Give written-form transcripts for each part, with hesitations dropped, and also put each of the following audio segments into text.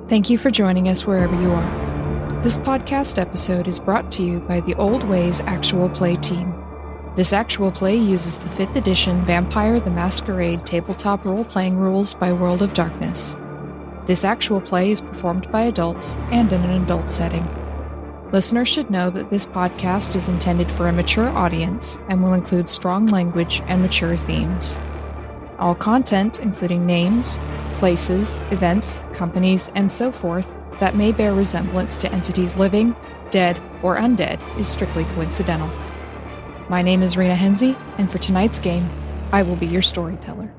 Thank you for joining us wherever you are. This podcast episode is brought to you by the Old Ways Actual Play team. This actual play uses the 5th edition Vampire the Masquerade tabletop role-playing rules by World of Darkness. This actual play is performed by adults and in an adult setting. Listeners should know that this podcast is intended for a mature audience and will include strong language and mature themes. All content, including names, places, events, companies, and so forth, that may bear resemblance to entities living, dead, or undead is strictly coincidental. My name is Rena Henze, and for tonight's game, I will be your storyteller.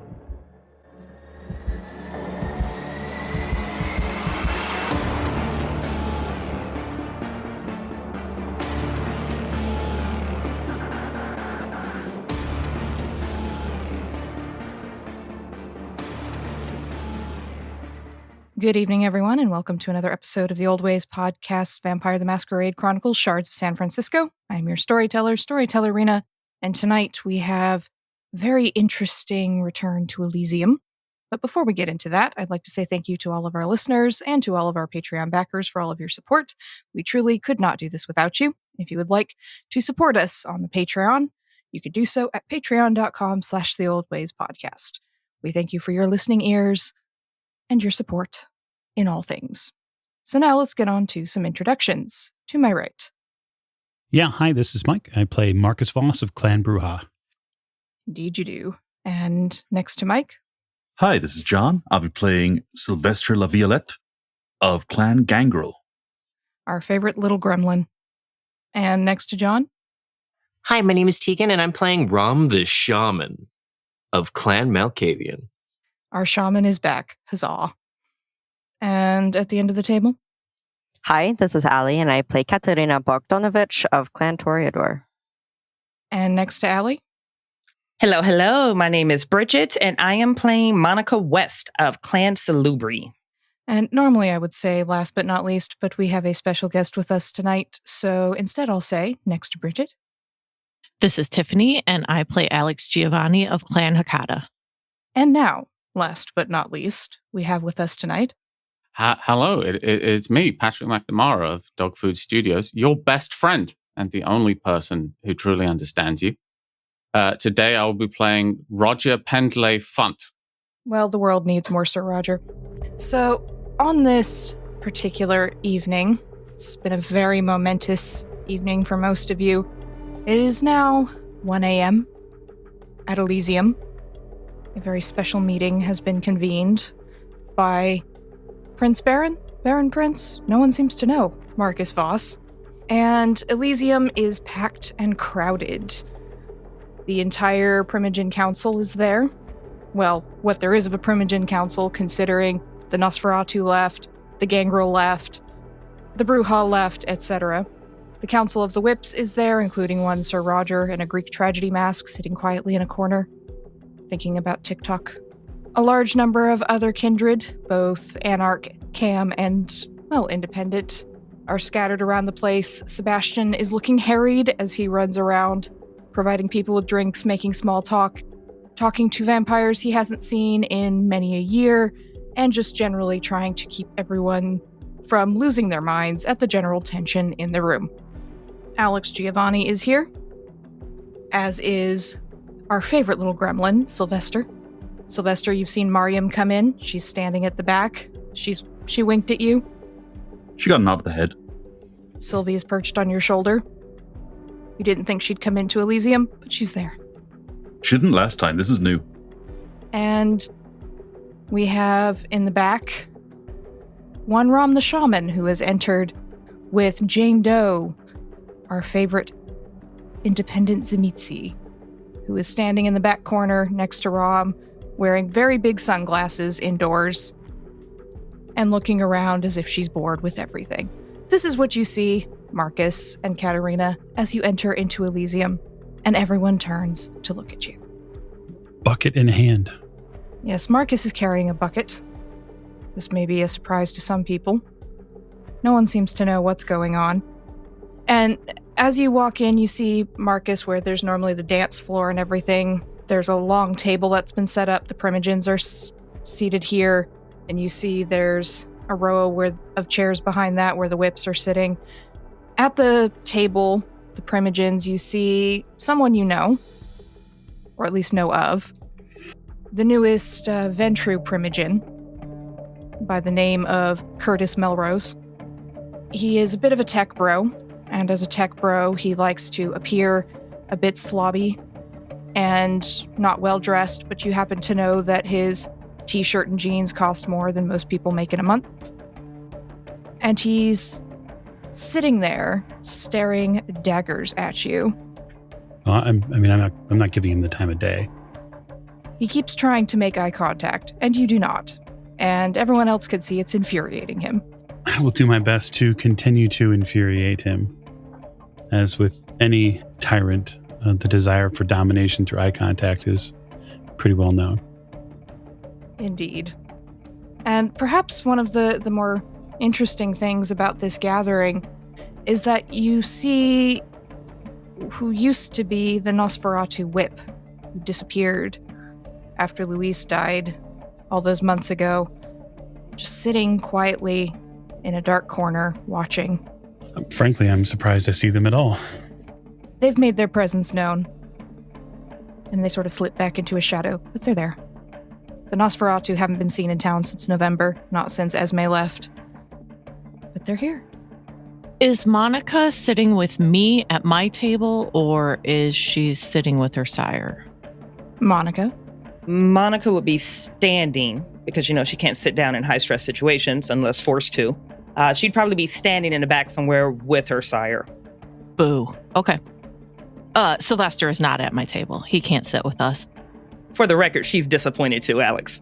Good evening, everyone, and welcome to another episode of the Old Ways podcast, Vampire the Masquerade Chronicles, Shards of San Francisco. I'm your storyteller Rena, and tonight we have a very interesting return to Elysium. But before we get into that, I'd like to say thank you to all of our listeners and to all of our Patreon backers for all of your support. We truly could not do this without you. If you would like to support us on the Patreon, you could do so at patreon.com/theoldwayspodcast. We thank you for your listening ears and your support in all things. So now let's get on to some introductions. To my right. Yeah, hi, this is Mike. I play Marcus Voss of Clan Bruja. Indeed you do. And next to Mike. Hi, this is John. I'll be playing Sylvester LaViolette of Clan Gangrel. Our favorite little gremlin. And next to John. Hi, my name is Tegan, and I'm playing Rom the Shaman of Clan Malkavian. Our shaman is back. Huzzah. And at the end of the table? Hi, this is Ali, and I play Katerina Bogdanovich of Clan Toreador. And next to Ali? Hello. My name is Bridget, and I am playing Monica West of Clan Salubri. And normally I would say last but not least, but we have a special guest with us tonight, so instead I'll say next to Bridget. This is Tiffany, and I play Alex Giovanni of Clan Hakata. And now, last but not least, we have with us tonight. Hello, it's me, Patrick McNamara of Dog Food Studios, your best friend and the only person who truly understands you. Today I will be playing Rodger Pendlay Funt. Well, the world needs more Sir Rodger. So, on this particular evening, it's been a very momentous evening for most of you. It is now 1 a.m. at Elysium. A very special meeting has been convened by Baron Prince? No one seems to know. Marcus Voss. And Elysium is packed and crowded. The entire Primogen Council is there. Well, what there is of a Primogen Council, considering the Nosferatu left, the Gangrel left, the Bruja left, etc. The Council of the Whips is there, including one Sir Rodger in a Greek tragedy mask sitting quietly in a corner, thinking about TikTok. A large number of other kindred, both Anarch, Cam, and, well, Independent, are scattered around the place. Sebastian is looking harried as he runs around, providing people with drinks, making small talk, talking to vampires he hasn't seen in many a year, and just generally trying to keep everyone from losing their minds at the general tension in the room. Alex Giovanni is here, as is our favorite little gremlin, Sylvester. Sylvester, you've seen Mariam come in. She's standing at the back. She winked at you. She got a nod at the head. Sylvie is perched on your shoulder. You didn't think she'd come into Elysium, but she's there. She didn't last time. This is new. And we have in the back one Rom the Shaman who has entered with Jane Doe, our favorite Independent Zimitzi, who is standing in the back corner next to Rom, wearing very big sunglasses indoors, and looking around as if she's bored with everything. This is what you see, Marcus and Katerina, as you enter into Elysium, and everyone turns to look at you. Bucket in hand. Yes, Marcus is carrying a bucket. This may be a surprise to some people. No one seems to know what's going on. And as you walk in, you see Marcus where there's normally the dance floor and everything. There's a long table that's been set up. The Primogens are seated here. And you see there's a row of chairs behind that where the whips are sitting. At the table, the Primogens, you see someone you know, or at least know of. The newest Ventru Primogen, by the name of Curtis Melrose. He is a bit of a tech bro, and as a tech bro, he likes to appear a bit slobby and not well-dressed, but you happen to know that his t-shirt and jeans cost more than most people make in a month. And he's sitting there, staring daggers at you. I'm not giving him the time of day. He keeps trying to make eye contact, and you do not. And everyone else can see it's infuriating him. I will do my best to continue to infuriate him. As with any tyrant, the desire for domination through eye contact is pretty well known. Indeed. And perhaps one of the more interesting things about this gathering is that you see who used to be the Nosferatu whip, who disappeared after Luis died all those months ago, just sitting quietly in a dark corner, watching. Frankly, I'm surprised I see them at all. They've made their presence known, and they sort of slip back into a shadow, but they're there. The Nosferatu haven't been seen in town since November, not since Esme left. But they're here. Is Monica sitting with me at my table, or is she sitting with her sire? Monica? Monica would be standing because, she can't sit down in high-stress situations unless forced to. She'd probably be standing in the back somewhere with her sire. Boo. Okay. Sylvester is not at my table. He can't sit with us. For the record, she's disappointed too, Alex.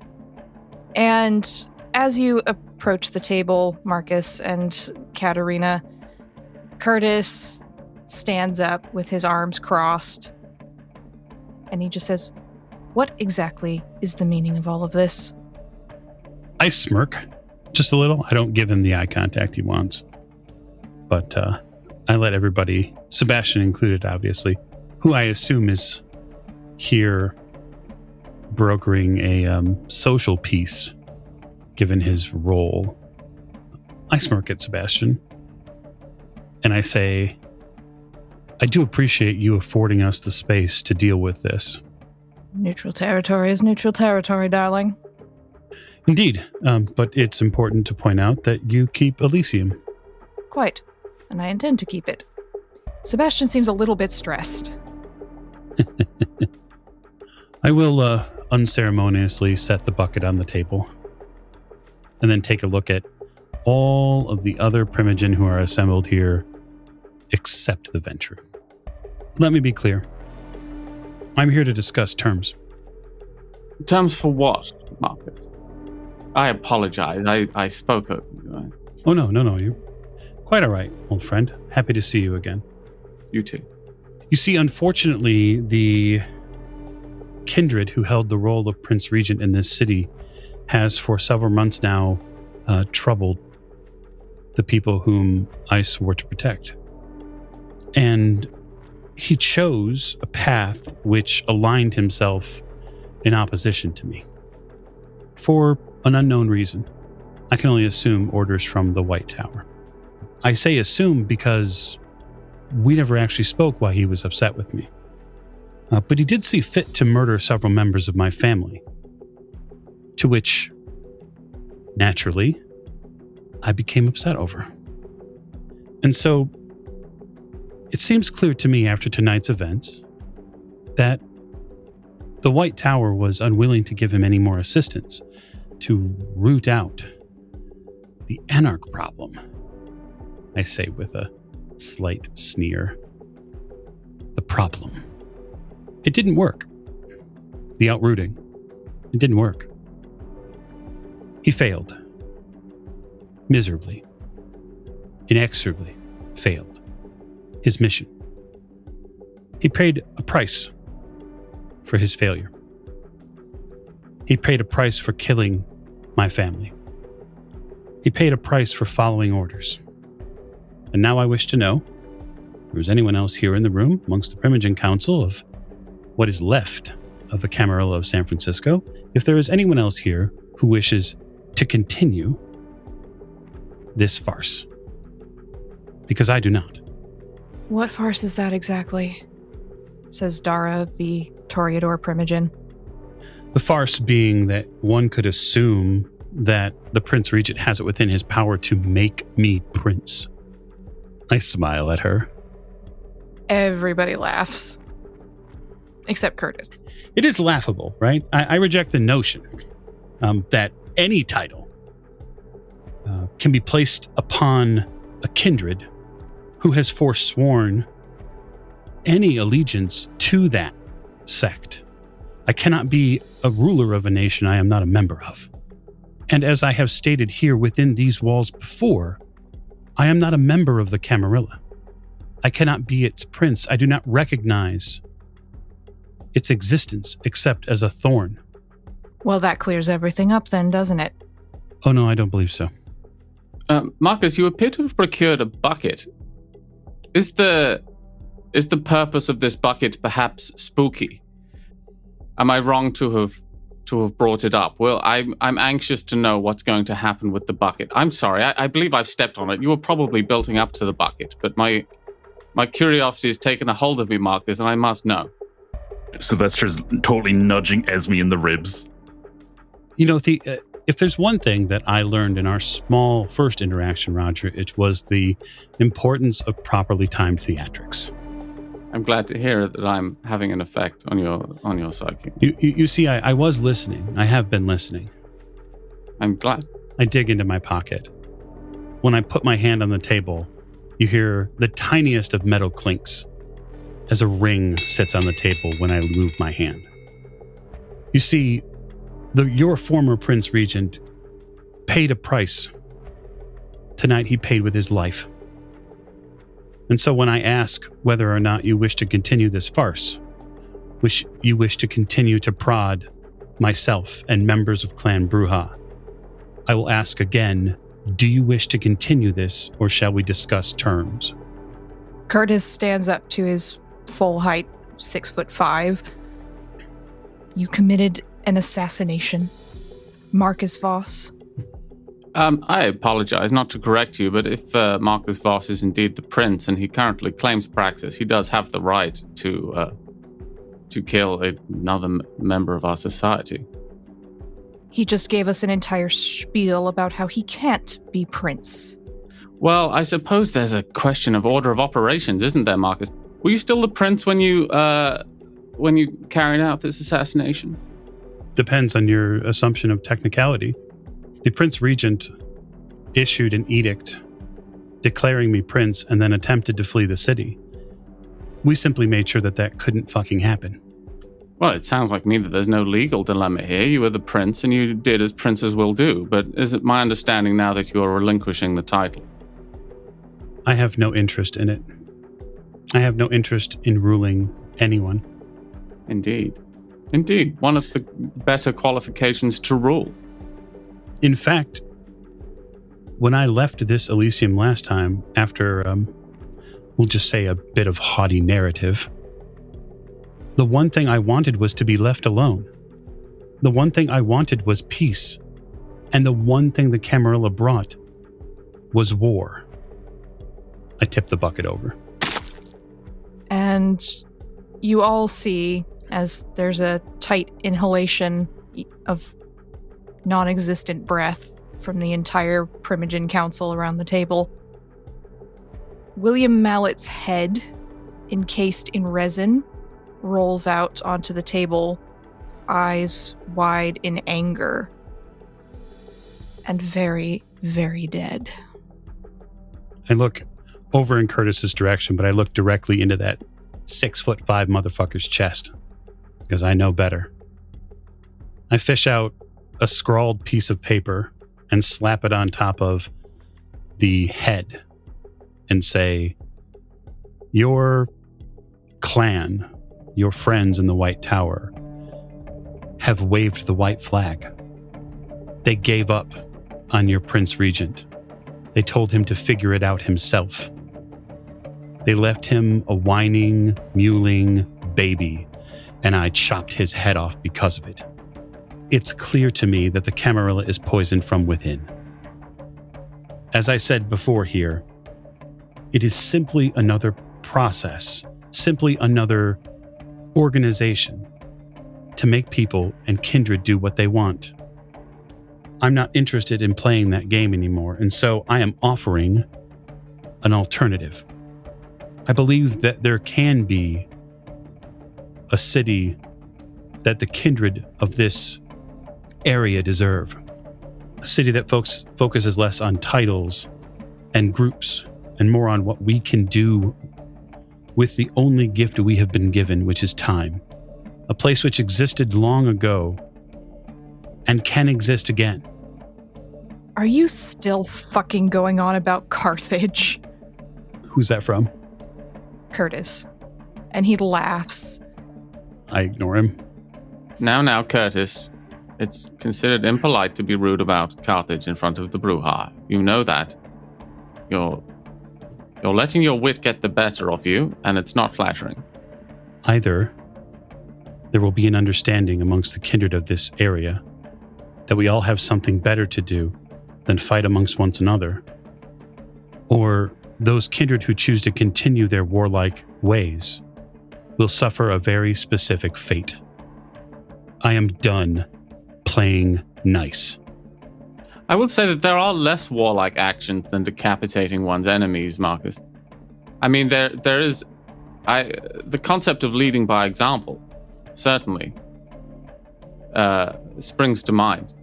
And as you approach the table, Marcus and Katerina, Curtis stands up with his arms crossed, and he just says, "What exactly is the meaning of all of this?" I smirk just a little. I don't give him the eye contact he wants. But I let everybody, Sebastian included, obviously, who I assume is here brokering a social peace, given his role. I smirk at Sebastian, and I say, I do appreciate you affording us the space to deal with this. Neutral territory is neutral territory, darling. Indeed, but it's important to point out that you keep Elysium. Quite, and I intend to keep it. Sebastian seems a little bit stressed. I will unceremoniously set the bucket on the table and then take a look at all of the other Primogen who are assembled here except the Ventru. Let me be clear. I'm here to discuss terms. Terms for what, Marcus? I apologize. I spoke over you. Oh, no. You're quite all right, old friend. Happy to see you again. You too. You see, unfortunately, the Kindred, who held the role of Prince Regent in this city, has for several months now troubled the people whom I swore to protect. And he chose a path which aligned himself in opposition to me. For an unknown reason. I can only assume orders from the White Tower. I say assume because we never actually spoke while he was upset with me. But he did see fit to murder several members of my family. To which, naturally, I became upset over. And so, it seems clear to me after tonight's events that the White Tower was unwilling to give him any more assistance to root out the Anarch problem. I say with a slight sneer. The problem. It didn't work. The outrooting. It didn't work. He failed. Miserably. Inexorably failed. His mission. He paid a price for his failure. He paid a price for killing my family. He paid a price for following orders. And now I wish to know if there is anyone else here in the room amongst the Primogen Council of what is left of the Camarilla of San Francisco, if there is anyone else here who wishes to continue this farce. Because I do not. What farce is that exactly? Says Dara, the Toreador Primogen. The farce being that one could assume that the Prince Regent has it within his power to make me prince. I smile at her. Everybody laughs. Except Curtis. It is laughable, right? I reject the notion that any title can be placed upon a kindred who has forsworn any allegiance to that sect. I cannot be a ruler of a nation I am not a member of. And as I have stated here within these walls before, I am not a member of the Camarilla. I cannot be its prince. I do not recognize its existence except as a thorn. Well, that clears everything up then, doesn't it? Oh no, I don't believe so. Marcus, you appear to have procured a bucket. Is the purpose of this bucket perhaps spooky? Am I wrong to have brought it up? Well, I'm anxious to know what's going to happen with the bucket. I'm sorry, I believe I've stepped on it. You were probably building up to the bucket, but my curiosity has taken a hold of me, Marcus, and I must know. Sylvester's totally nudging Esme in the ribs. You know, if there's one thing that I learned in our small first interaction, Rodger, it was the importance of properly timed theatrics. I'm glad to hear that I'm having an effect on your psyche. You see, I was listening. I have been listening. I'm glad. I dig into my pocket. When I put my hand on the table, you hear the tiniest of metal clinks as a ring sits on the table when I move my hand. You see, your former Prince Regent paid a price. Tonight he paid with his life. And so when I ask whether or not you wish to continue this farce, you wish to continue to prod myself and members of Clan Bruja, I will ask again, do you wish to continue this, or shall we discuss terms? Curtis stands up to his full height, 6'5". You committed an assassination. Marcus Voss. I apologize, not to correct you, but if Marcus Voss is indeed the prince and he currently claims praxis, he does have the right to kill another member of our society. He just gave us an entire spiel about how he can't be prince. Well, I suppose there's a question of order of operations, isn't there, Marcus? Were you still the prince when you carried out this assassination? Depends on your assumption of technicality. The Prince Regent issued an edict declaring me prince and then attempted to flee the city. We simply made sure that couldn't fucking happen. Well, it sounds like me that there's no legal dilemma here. You were the prince and you did as princes will do, but is it my understanding now that you are relinquishing the title? I have no interest in it. I have no interest in ruling anyone. Indeed. One of the better qualifications to rule. In fact, when I left this Elysium last time, after, we'll just say a bit of haughty narrative, the one thing I wanted was to be left alone. The one thing I wanted was peace. And the one thing the Camarilla brought was war. I tipped the bucket over. And you all see, as there's a tight inhalation of non-existent breath from the entire Primogen Council around the table, William Mallet's head, encased in resin, rolls out onto the table, eyes wide in anger, and very, very dead. I look over in Curtis's direction, but I look directly into that 6'5" motherfucker's chest, because I know better. I fish out a scrawled piece of paper and slap it on top of the head and say, your clan, your friends in the White Tower, have waved the white flag. They gave up on your Prince Regent. They told him to figure it out himself. They left him a whining, mewling baby, and I chopped his head off because of it. It's clear to me that the Camarilla is poisoned from within. As I said before here, it is simply another process, simply another organization to make people and Kindred do what they want. I'm not interested in playing that game anymore, and so I am offering an alternative. I believe that there can be a city that the Kindred of this area deserve. A city that focuses less on titles and groups and more on what we can do with the only gift we have been given, which is time. A place which existed long ago and can exist again. Are you still fucking going on about Carthage? Who's that from? Curtis. And he laughs. I ignore him. Now, Curtis. It's considered impolite to be rude about Carthage in front of the Bruja. You know that. You're letting your wit get the better of you, and it's not flattering. Either there will be an understanding amongst the Kindred of this area that we all have something better to do than fight amongst one another, or those Kindred who choose to continue their warlike ways will suffer a very specific fate. I am done playing nice. I would say that there are less warlike actions than decapitating one's enemies, Marcus. I mean, there is the concept of leading by example, certainly, springs to mind.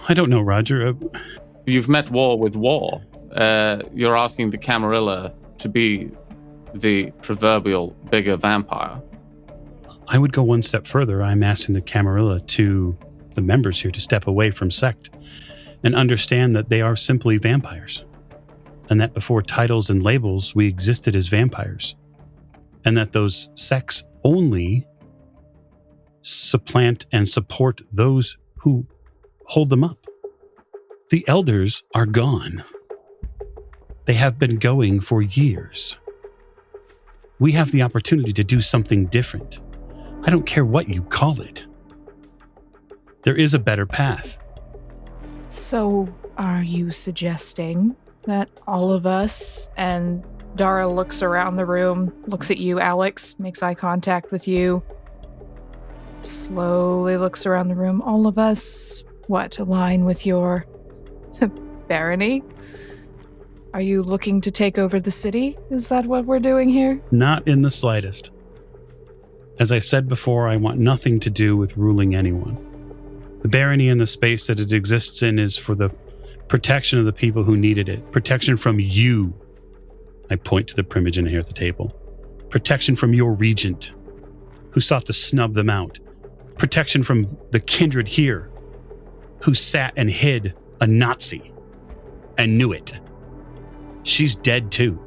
I don't know, Rodger. You've met war with war. You're asking the Camarilla to be the proverbial bigger vampire. I would go one step further. I'm asking the Camarilla the members here to step away from sect and understand that they are simply vampires, and that before titles and labels we existed as vampires, and that those sects only supplant and support those who hold them up. The elders are gone. They have been going for years. We have the opportunity to do something different. I don't care what you call it. There is a better path. So, are you suggesting that all of us, and Dara looks around the room, looks at you, Alex, makes eye contact with you, slowly looks around the room, all of us, align with your barony? Are you looking to take over the city? Is that what we're doing here? Not in the slightest. As I said before, I want nothing to do with ruling anyone. The barony and the space that it exists in is for the protection of the people who needed it. Protection from you. I point to the Primogen here at the table. Protection from your regent, who sought to snub them out. Protection from the Kindred here, who sat and hid a Nazi and knew it. She's dead too.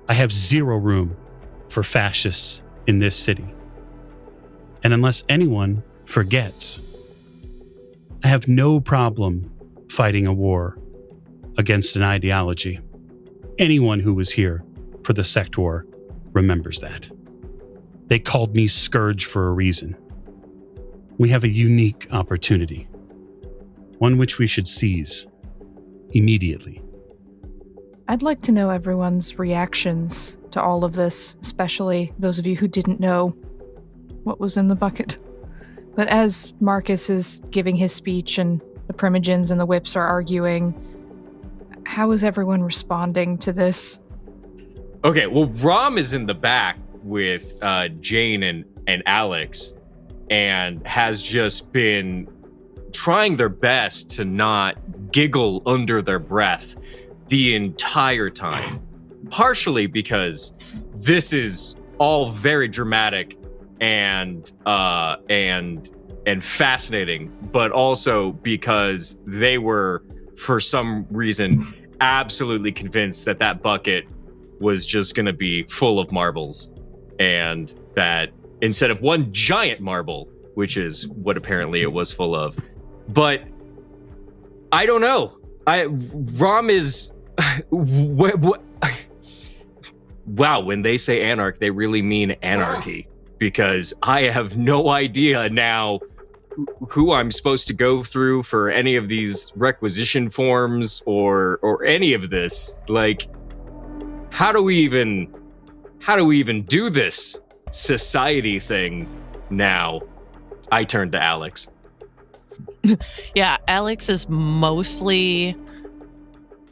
I have zero room for fascists in this city. And unless anyone forgets, I have no problem fighting a war against an ideology. Anyone who was here for the sect war remembers that. They called me Scourge for a reason. We have a unique opportunity, one which we should seize immediately. I'd like to know everyone's reactions to all of this, especially those of you who didn't know what was in the bucket. But as Marcus is giving his speech and the Primogens and the Whips are arguing, how is everyone responding to this? Okay, well, Rom is in the back with Jane and Alex and has just been trying their best to not giggle under their breath the entire time. Partially because this is all very dramatic and fascinating, but also because they were, for some reason, absolutely convinced that that bucket was just going to be full of marbles, and that instead of one giant marble, which is what apparently it was full of. But I don't know. Rom is wow, when they say anarch, they really mean anarchy, because I have no idea now who I'm supposed to go through for any of these requisition forms or any of this. Like, how do we even do this society thing now? I turn to Alex. Yeah, Alex is mostly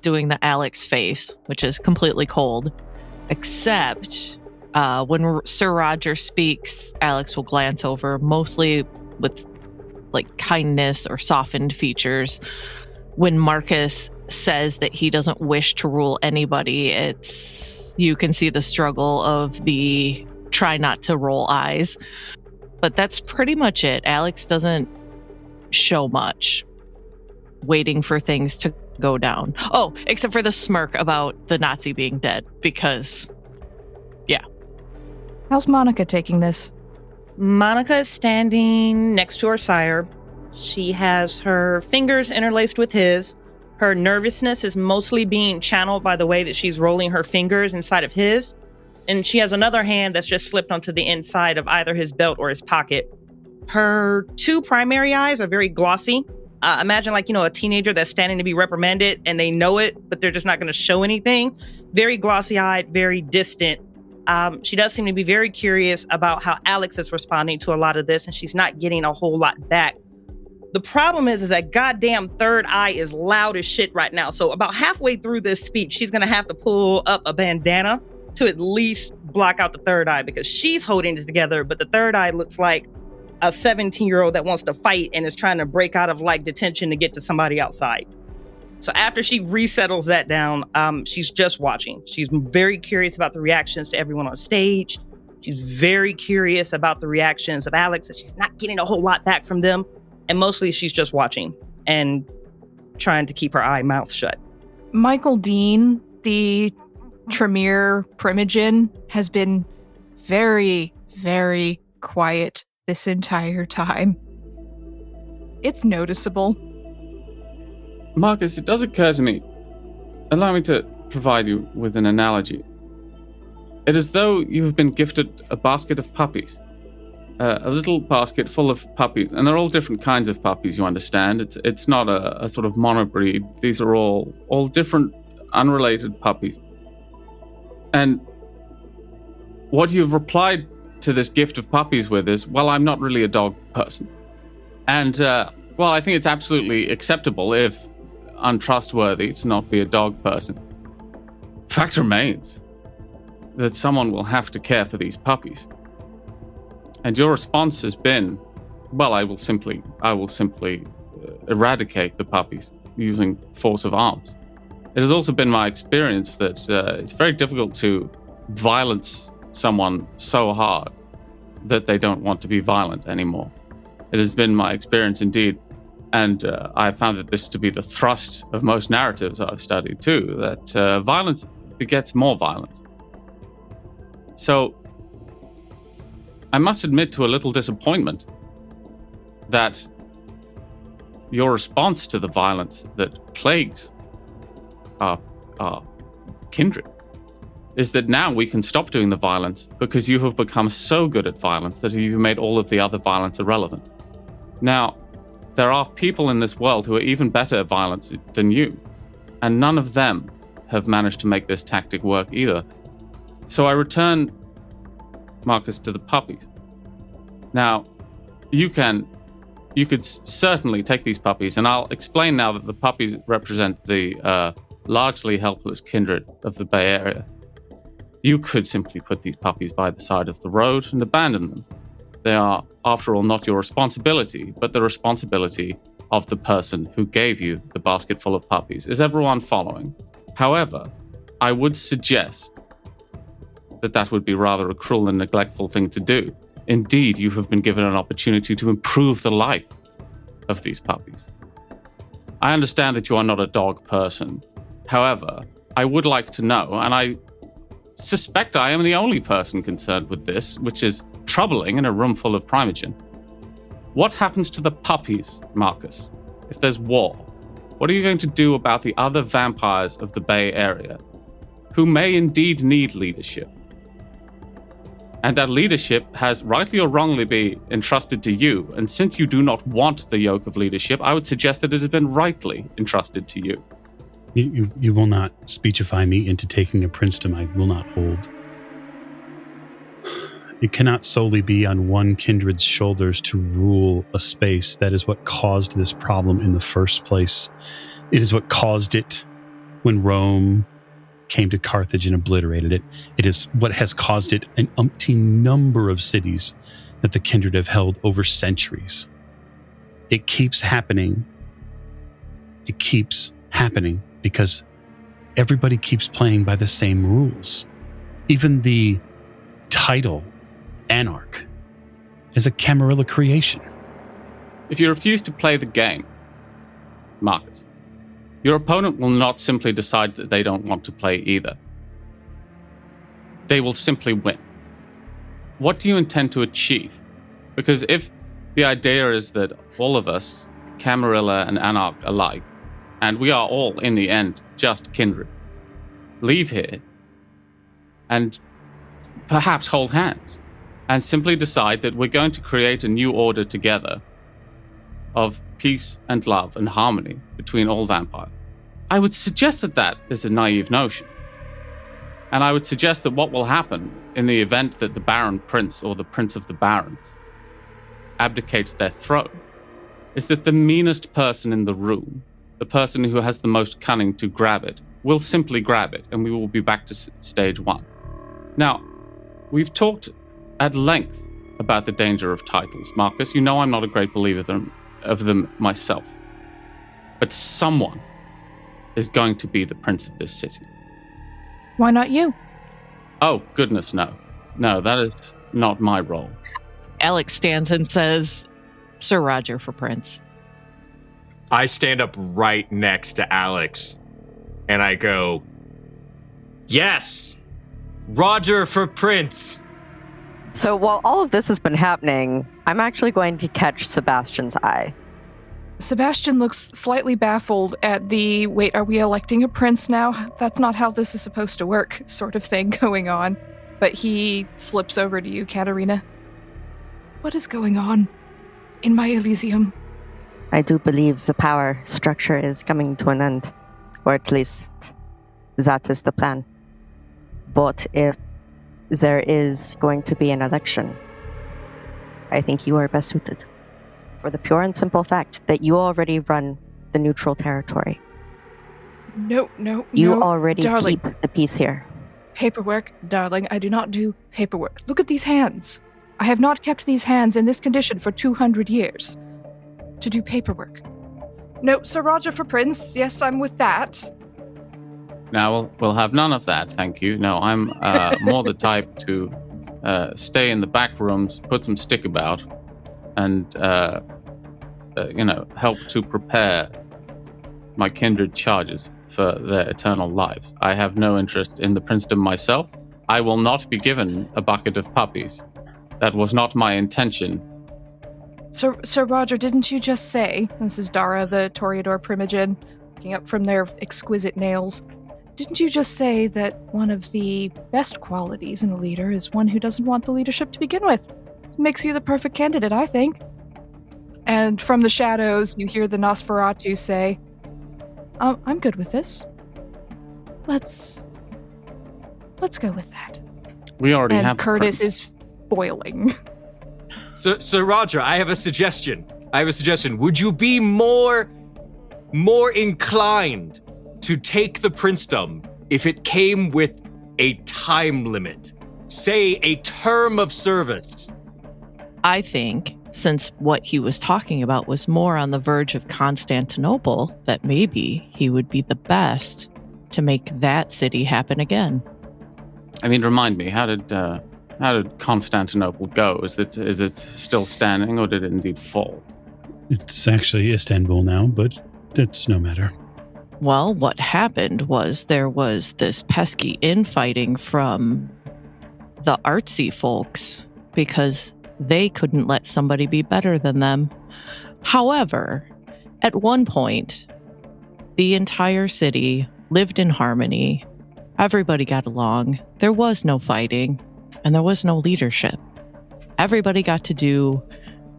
doing the Alex face, which is completely cold, except when Sir Rodger speaks, Alex will glance over, mostly with like kindness or softened features. When Marcus says that he doesn't wish to rule anybody, you can see the struggle of the try not to roll eyes. But that's pretty much it. Alex doesn't show much, waiting for things to go down. Oh, except for the smirk about the Nazi being dead, because, yeah. How's Monica taking this? Monica is standing next to her sire. She has her fingers interlaced with his. Her nervousness is mostly being channeled by the way that she's rolling her fingers inside of his. And she has another hand that's just slipped onto the inside of either his belt or his pocket. Her two primary eyes are very glossy. Imagine a teenager that's standing to be reprimanded and they know it, but they're just not going to show anything. Very glossy-eyed, very distant. She does seem to be very curious about how Alex is responding to a lot of this, and she's not getting a whole lot back. The problem is that goddamn third eye is loud as shit right now. So about halfway through this speech, she's going to have to pull up a bandana to at least block out the third eye, because she's holding it together, but the third eye looks like a 17-year-old that wants to fight and is trying to break out of detention to get to somebody outside. So after she resettles that down, she's just watching. She's very curious about the reactions to everyone on stage. She's very curious about the reactions of Alex, and she's not getting a whole lot back from them. And mostly she's just watching and trying to keep her mouth shut. Michael Dean, the Tremere Primogen, has been very, very quiet this entire time. It's noticeable. Marcus, it does occur to me. Allow me to provide you with an analogy. It is as though you have been gifted a basket of puppies. A little basket full of puppies, and they're all different kinds of puppies, you understand. It's not a sort of monobreed. These are all different, unrelated puppies. And what you've replied to this gift of puppies with is, well, I'm not really a dog person. And, I think it's absolutely acceptable, if untrustworthy, to not be a dog person. Fact remains that someone will have to care for these puppies. And your response has been, well, I will simply eradicate the puppies using force of arms. It has also been my experience that it's very difficult to violence someone so hard that they don't want to be violent anymore. It has been my experience indeed. And I found that this to be the thrust of most narratives I've studied too, that violence begets more violence. So I must admit to a little disappointment that your response to the violence that plagues our kindred is that now we can stop doing the violence because you have become so good at violence that you've made all of the other violence irrelevant. Now, there are people in this world who are even better at violence than you, and none of them have managed to make this tactic work either. So I return, Marcus, to the puppies. Now, you could certainly take these puppies, and I'll explain now that the puppies represent the largely helpless kindred of the Bay Area. You could simply put these puppies by the side of the road and abandon them. They are, after all, not your responsibility, but the responsibility of the person who gave you the basket full of puppies. Is everyone following? However, I would suggest that would be rather a cruel and neglectful thing to do. Indeed, you have been given an opportunity to improve the life of these puppies. I understand that you are not a dog person. However, I would like to know, and I suspect I am the only person concerned with this, which is troubling in a room full of Primogen. What happens to the puppies, Marcus, if there's war? What are you going to do about the other vampires of the Bay Area, who may indeed need leadership? and that leadership has rightly or wrongly been entrusted to you. And since you do not want the yoke of leadership, I would suggest that it has been rightly entrusted to you. You will not speechify me into taking a princedom I will not hold. It cannot solely be on one kindred's shoulders to rule a space. That is what caused this problem in the first place. It is what caused it when Rome came to Carthage and obliterated it. It is what has caused it an umpteen number of cities that the kindred have held over centuries. It keeps happening. It keeps happening because everybody keeps playing by the same rules. Even the title, Anarch, is a Camarilla creation. If you refuse to play the game, Marcus, your opponent will not simply decide that they don't want to play either. They will simply win. What do you intend to achieve? Because if the idea is that all of us, Camarilla and Anarch alike, and we are all, in the end, just kindred, leave here and perhaps hold hands and simply decide that we're going to create a new order together of peace and love and harmony between all vampires. I would suggest that that is a naive notion. And I would suggest that what will happen in the event that the Baron Prince or the Prince of the Barons abdicates their throne is that the meanest person in the room, the person who has the most cunning to grab it, will simply grab it, and we will be back to stage one. Now, we've talked at length about the danger of titles. Marcus, you know I'm not a great believer of them myself. But someone is going to be the prince of this city. Why not you? Oh, goodness, no. No, that is not my role. Alex stands and says, Sir Rodger for Prince. I stand up right next to Alex and I go, yes, Rodger for Prince. So while all of this has been happening, I'm actually going to catch Sebastian's eye. Sebastian looks slightly baffled at the, wait, are we electing a prince now? That's not how this is supposed to work, sort of thing going on. But he slips over to you, Katerina. What is going on in my Elysium? I do believe the power structure is coming to an end, or at least that is the plan. But if there is going to be an election, I think you are best suited. For the pure and simple fact that you already run the neutral territory. No. You already darling. keep the peace here. Paperwork, darling, I do not do paperwork. Look at these hands. I have not kept these hands in this condition for 200 years. To do paperwork. No, Sir Rodger for Prince. Yes, I'm with that. Now, we'll have none of that, thank you. No, I'm more the type to stay in the back rooms, put some stick about, and help to prepare my kindred charges for their eternal lives. I have no interest in the princedom myself. I will not be given a bucket of puppies. That was not my intention. Sir Rodger, didn't you just say, this is Dara, the Toreador Primogen, looking up from their exquisite nails, didn't you just say that one of the best qualities in a leader is one who doesn't want the leadership to begin with? This makes you the perfect candidate, I think. And from the shadows, you hear the Nosferatu say, I'm good with this. Let's go with that. We already and have Curtis the prince. is boiling. So Rodger, I have a suggestion. Would you be more inclined to take the princedom if it came with a time limit? Say a term of service. I think, since what he was talking about was more on the verge of Constantinople, that maybe he would be the best to make that city happen again. I mean, remind me, how did Constantinople go? Is it still standing, or did it indeed fall? It's actually Istanbul now, but it's no matter. Well, what happened was there was this pesky infighting from the artsy folks because they couldn't let somebody be better than them. However, at one point, the entire city lived in harmony. Everybody got along. There was no fighting. and there was no leadership. Everybody got to do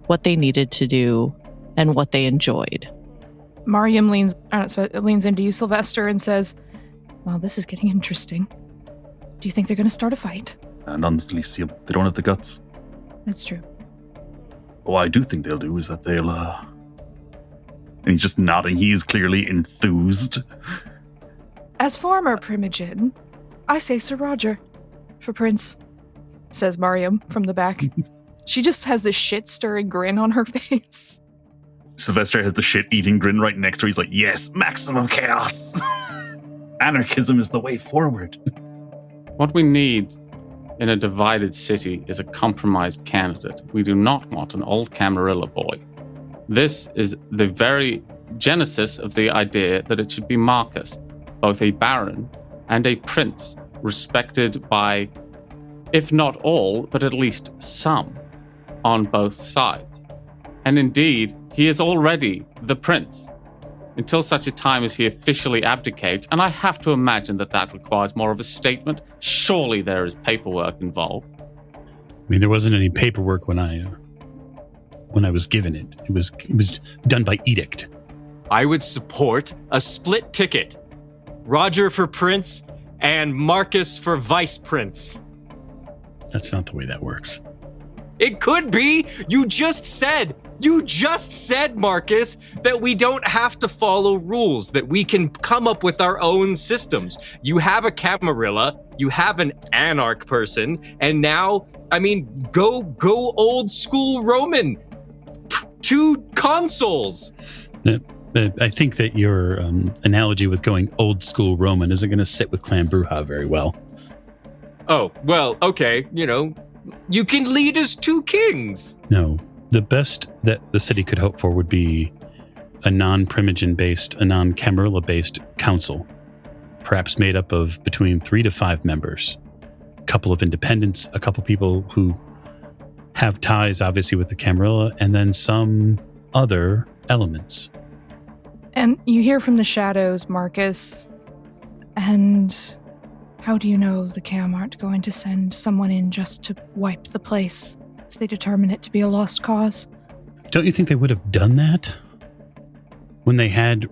what they needed to do and what they enjoyed. Mariam leans into you, Sylvester, and says, well, this is getting interesting. Do you think they're going to start a fight? None Elysium. They don't have the guts. That's true. What I do think they'll do is that they'll, And he's just nodding. He is clearly enthused. As former Primogen, I say Sir Rodger for Prince, says Mariam from the back. She just has this shit-stirring grin on her face. Sylvester has the shit-eating grin right next to her. He's like, yes, maximum chaos. Anarchism is the way forward. What we need in a divided city is a compromised candidate. We do not want an old Camarilla boy. This is the very genesis of the idea that it should be Marcus, both a baron and a prince, respected by, if not all, but at least some, on both sides. And indeed, he is already the prince, until such a time as he officially abdicates, and I have to imagine that that requires more of a statement. Surely there is paperwork involved. I mean, there wasn't any paperwork when I was given it. It was done by edict. I would support a split ticket. Rodger for prince and Marcus for vice prince. That's not the way that works. It could be. You just said, Marcus, that we don't have to follow rules, that we can come up with our own systems. You have a Camarilla, you have an anarch person, and now, I mean, go old school Roman. 2 consoles. I think that your analogy with going old school Roman isn't going to sit with Clan Bruja very well. Oh, well, okay, you can lead as 2 kings. No, the best that the city could hope for would be a non-Primogen-based, a non-Camarilla-based council, perhaps made up of between 3 to 5 members, a couple of independents, a couple people who have ties, obviously, with the Camarilla, and then some other elements. And you hear from the shadows, Marcus, and how do you know the Cam aren't going to send someone in just to wipe the place if they determine it to be a lost cause? Don't you think they would have done that when they had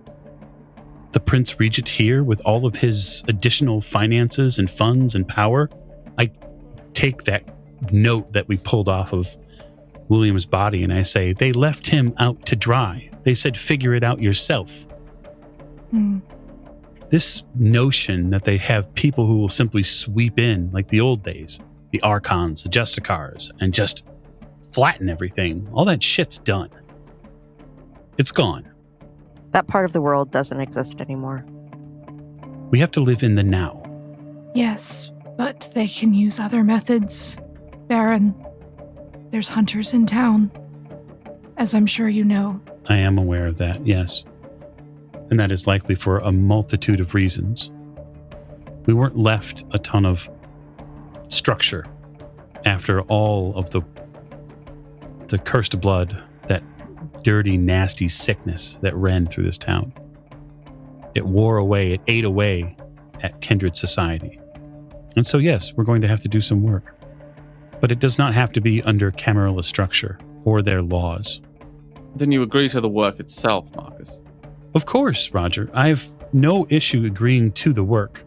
the Prince Regent here with all of his additional finances and funds and power? I take that note that we pulled off of William's body and I say, they left him out to dry. They said, figure it out yourself. This notion that they have people who will simply sweep in like the old days, the Archons, the Justicars, and just flatten everything, all that shit's done. It's gone. That part of the world doesn't exist anymore. We have to live in the now. Yes, but they can use other methods. Baron, there's hunters in town, as I'm sure you know. I am aware of that, yes. And that is likely for a multitude of reasons. We weren't left a ton of structure after all of the cursed blood, that dirty, nasty sickness that ran through this town. It wore away, it ate away at Kindred society. And so, yes, we're going to have to do some work. But it does not have to be under Camarilla structure or their laws. Then you agree to the work itself, Marcus. Of course, Rodger. I have no issue agreeing to the work.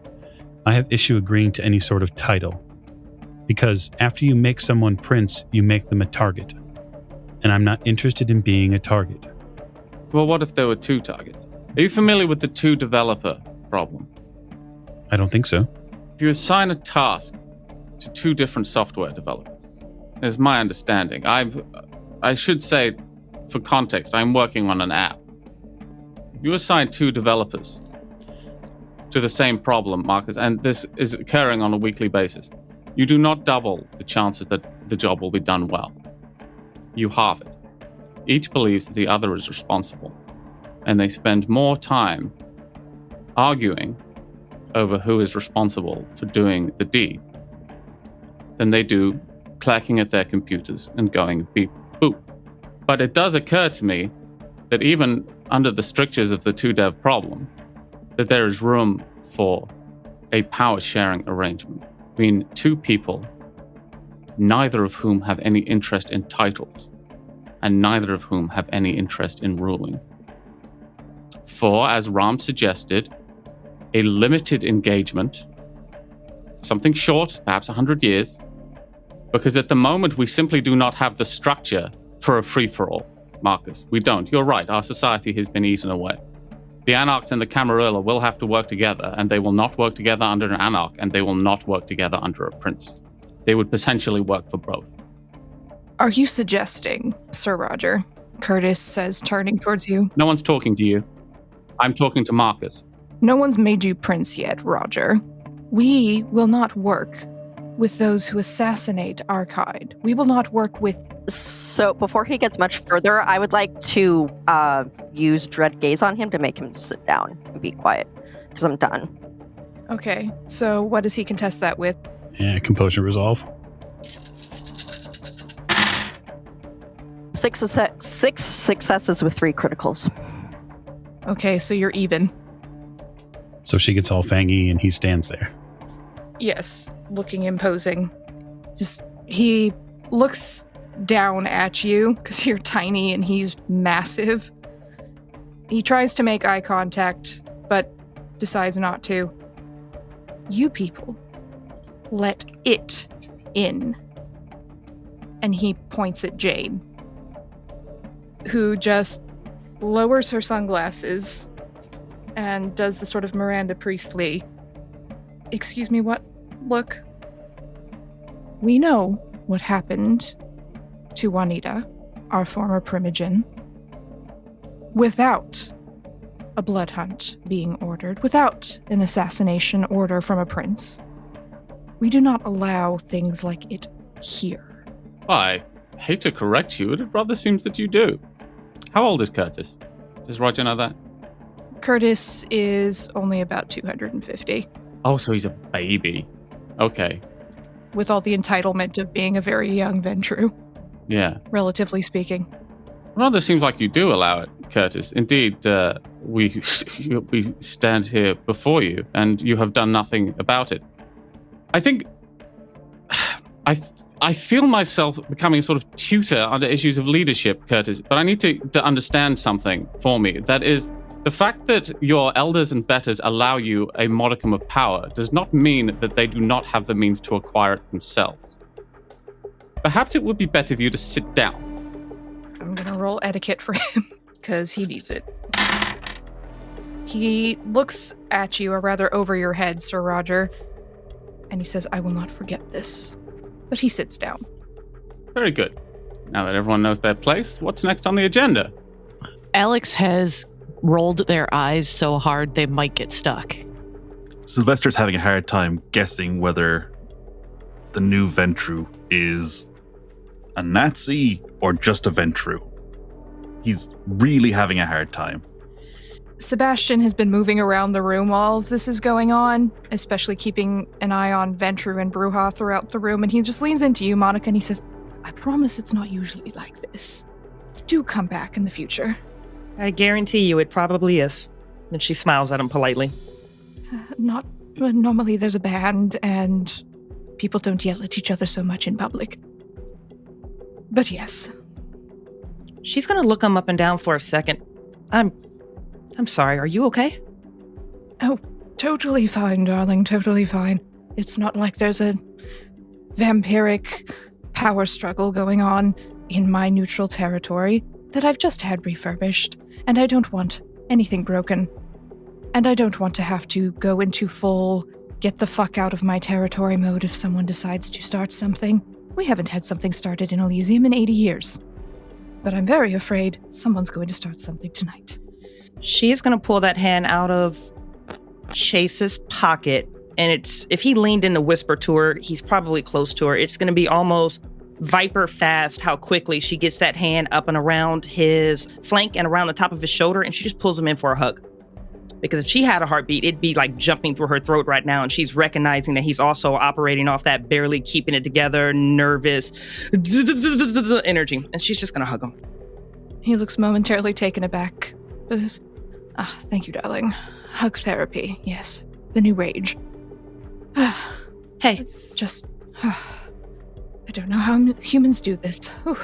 I have issue agreeing to any sort of title. Because after you make someone prince, you make them a target. And I'm not interested in being a target. Well, what if there were 2 targets? Are you familiar with the 2 developer problem? I don't think so. If you assign a task to 2 different software developers, as my understanding, I should say, for context, I'm working on an app. If you assign 2 developers to the same problem, Marcus, and this is occurring on a weekly basis, you do not double the chances that the job will be done well. You halve it. Each believes that the other is responsible, and they spend more time arguing over who is responsible for doing the deed than they do clacking at their computers and going beep, boop. But it does occur to me that even under the strictures of the 2-dev problem, that there is room for a power-sharing arrangement between 2 people neither of whom have any interest in titles, and neither of whom have any interest in ruling. For, as Ram suggested, a limited engagement, something short, perhaps 100 years, because at the moment we simply do not have the structure for a free-for-all, Marcus. We don't. You're right. Our society has been eaten away. The Anarchs and the Camarilla will have to work together, and they will not work together under an Anarch, and they will not work together under a Prince. They would potentially work for both. Are you suggesting, Sir Rodger? Curtis says, turning towards you. No one's talking to you. I'm talking to Marcus. No one's made you prince yet, Rodger. We will not work with those who assassinate our kind. We will not work with... So before he gets much further, I would like to use Dread Gaze on him to make him sit down and be quiet, because I'm done. Okay, so what does he contest that with? Yeah, composure resolve. 6 successes with 3 criticals. Okay, so you're even. So she gets all fangy and he stands there. Yes, looking imposing. He looks down at you because you're tiny and he's massive. He tries to make eye contact, but decides not to. You people, let it in. And he points at Jade, who just lowers her sunglasses and does the sort of Miranda Priestley, excuse me, what? Look. We know what happened to Juanita, our former primogen, without a blood hunt being ordered, without an assassination order from a prince. We do not allow things like it here. I hate to correct you, but it rather seems that you do. How old is Curtis? Does Rodger know that? Curtis is only about 250. Oh, so he's a baby. Okay. With all the entitlement of being a very young Ventru, Yeah. relatively speaking. Rather seems like you do allow it, Curtis. Indeed, we stand here before you, and you have done nothing about it. I think I feel myself becoming a sort of tutor under issues of leadership, Curtis, but I need to understand something for me. That is, the fact that your elders and betters allow you a modicum of power does not mean that they do not have the means to acquire it themselves. Perhaps it would be better for you to sit down. I'm gonna roll etiquette for him, because he needs it. He looks at you, or rather over your head, Sir Rodger, and he says, I will not forget this. But he sits down. Very good. Now that everyone knows their place, what's next on the agenda? Alex has rolled their eyes so hard they might get stuck. Sylvester's having a hard time guessing whether the new Ventru is a Nazi or just a Ventru. He's really having a hard time. Sebastian has been moving around the room while all of this is going on, especially keeping an eye on Ventru and Bruja throughout the room, and he just leans into you, Monica, and he says, I promise it's not usually like this. Do come back in the future. I guarantee you it probably is. And she smiles at him politely. Normally there's a band, and people don't yell at each other so much in public. But yes. She's gonna look him up and down for a second. I'm sorry, are you okay? Oh, totally fine, darling, totally fine. It's not like there's a vampiric power struggle going on in my neutral territory that I've just had refurbished, and I don't want anything broken. And I don't want to have to go into full get the fuck out of my territory mode if someone decides to start something. We haven't had something started in Elysium in 80 years. But I'm very afraid someone's going to start something tonight. She is going to pull that hand out of Chase's pocket, and if he leaned in to whisper to her, he's probably close to her. It's going to be almost viper fast how quickly she gets that hand up and around his flank and around the top of his shoulder, and she just pulls him in for a hug. Because if she had a heartbeat, it'd be like jumping through her throat right now, and she's recognizing that he's also operating off that barely keeping it together, nervous energy, and she's just going to hug him. He looks momentarily taken aback. Thank you, darling. Hug therapy, yes. The new rage. Hey. I don't know how humans do this. Whew.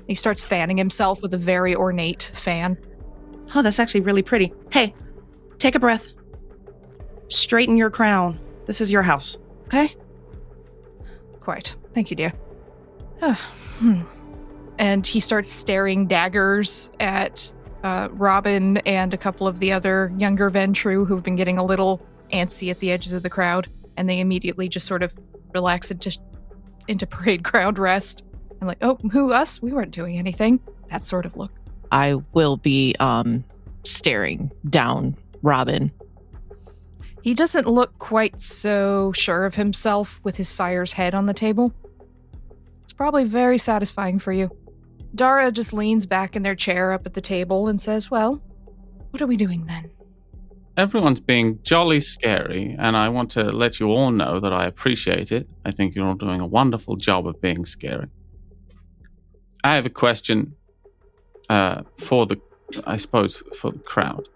He starts fanning himself with a very ornate fan. Oh, that's actually really pretty. Hey, take a breath. Straighten your crown. This is your house, okay? Quite. Thank you, dear. And he starts staring daggers at Robin and a couple of the other younger Ventru who've been getting a little antsy at the edges of the crowd, and they immediately just sort of relax into parade crowd rest. I'm like, oh, who, us? We weren't doing anything. That sort of look. I will be staring down Robin. He doesn't look quite so sure of himself with his sire's head on the table. It's probably very satisfying for you. Dara just leans back in their chair up at the table and says, well, what are we doing then? Everyone's being jolly scary, and I want to let you all know that I appreciate it. I think you're all doing a wonderful job of being scary. I have a question for the crowd.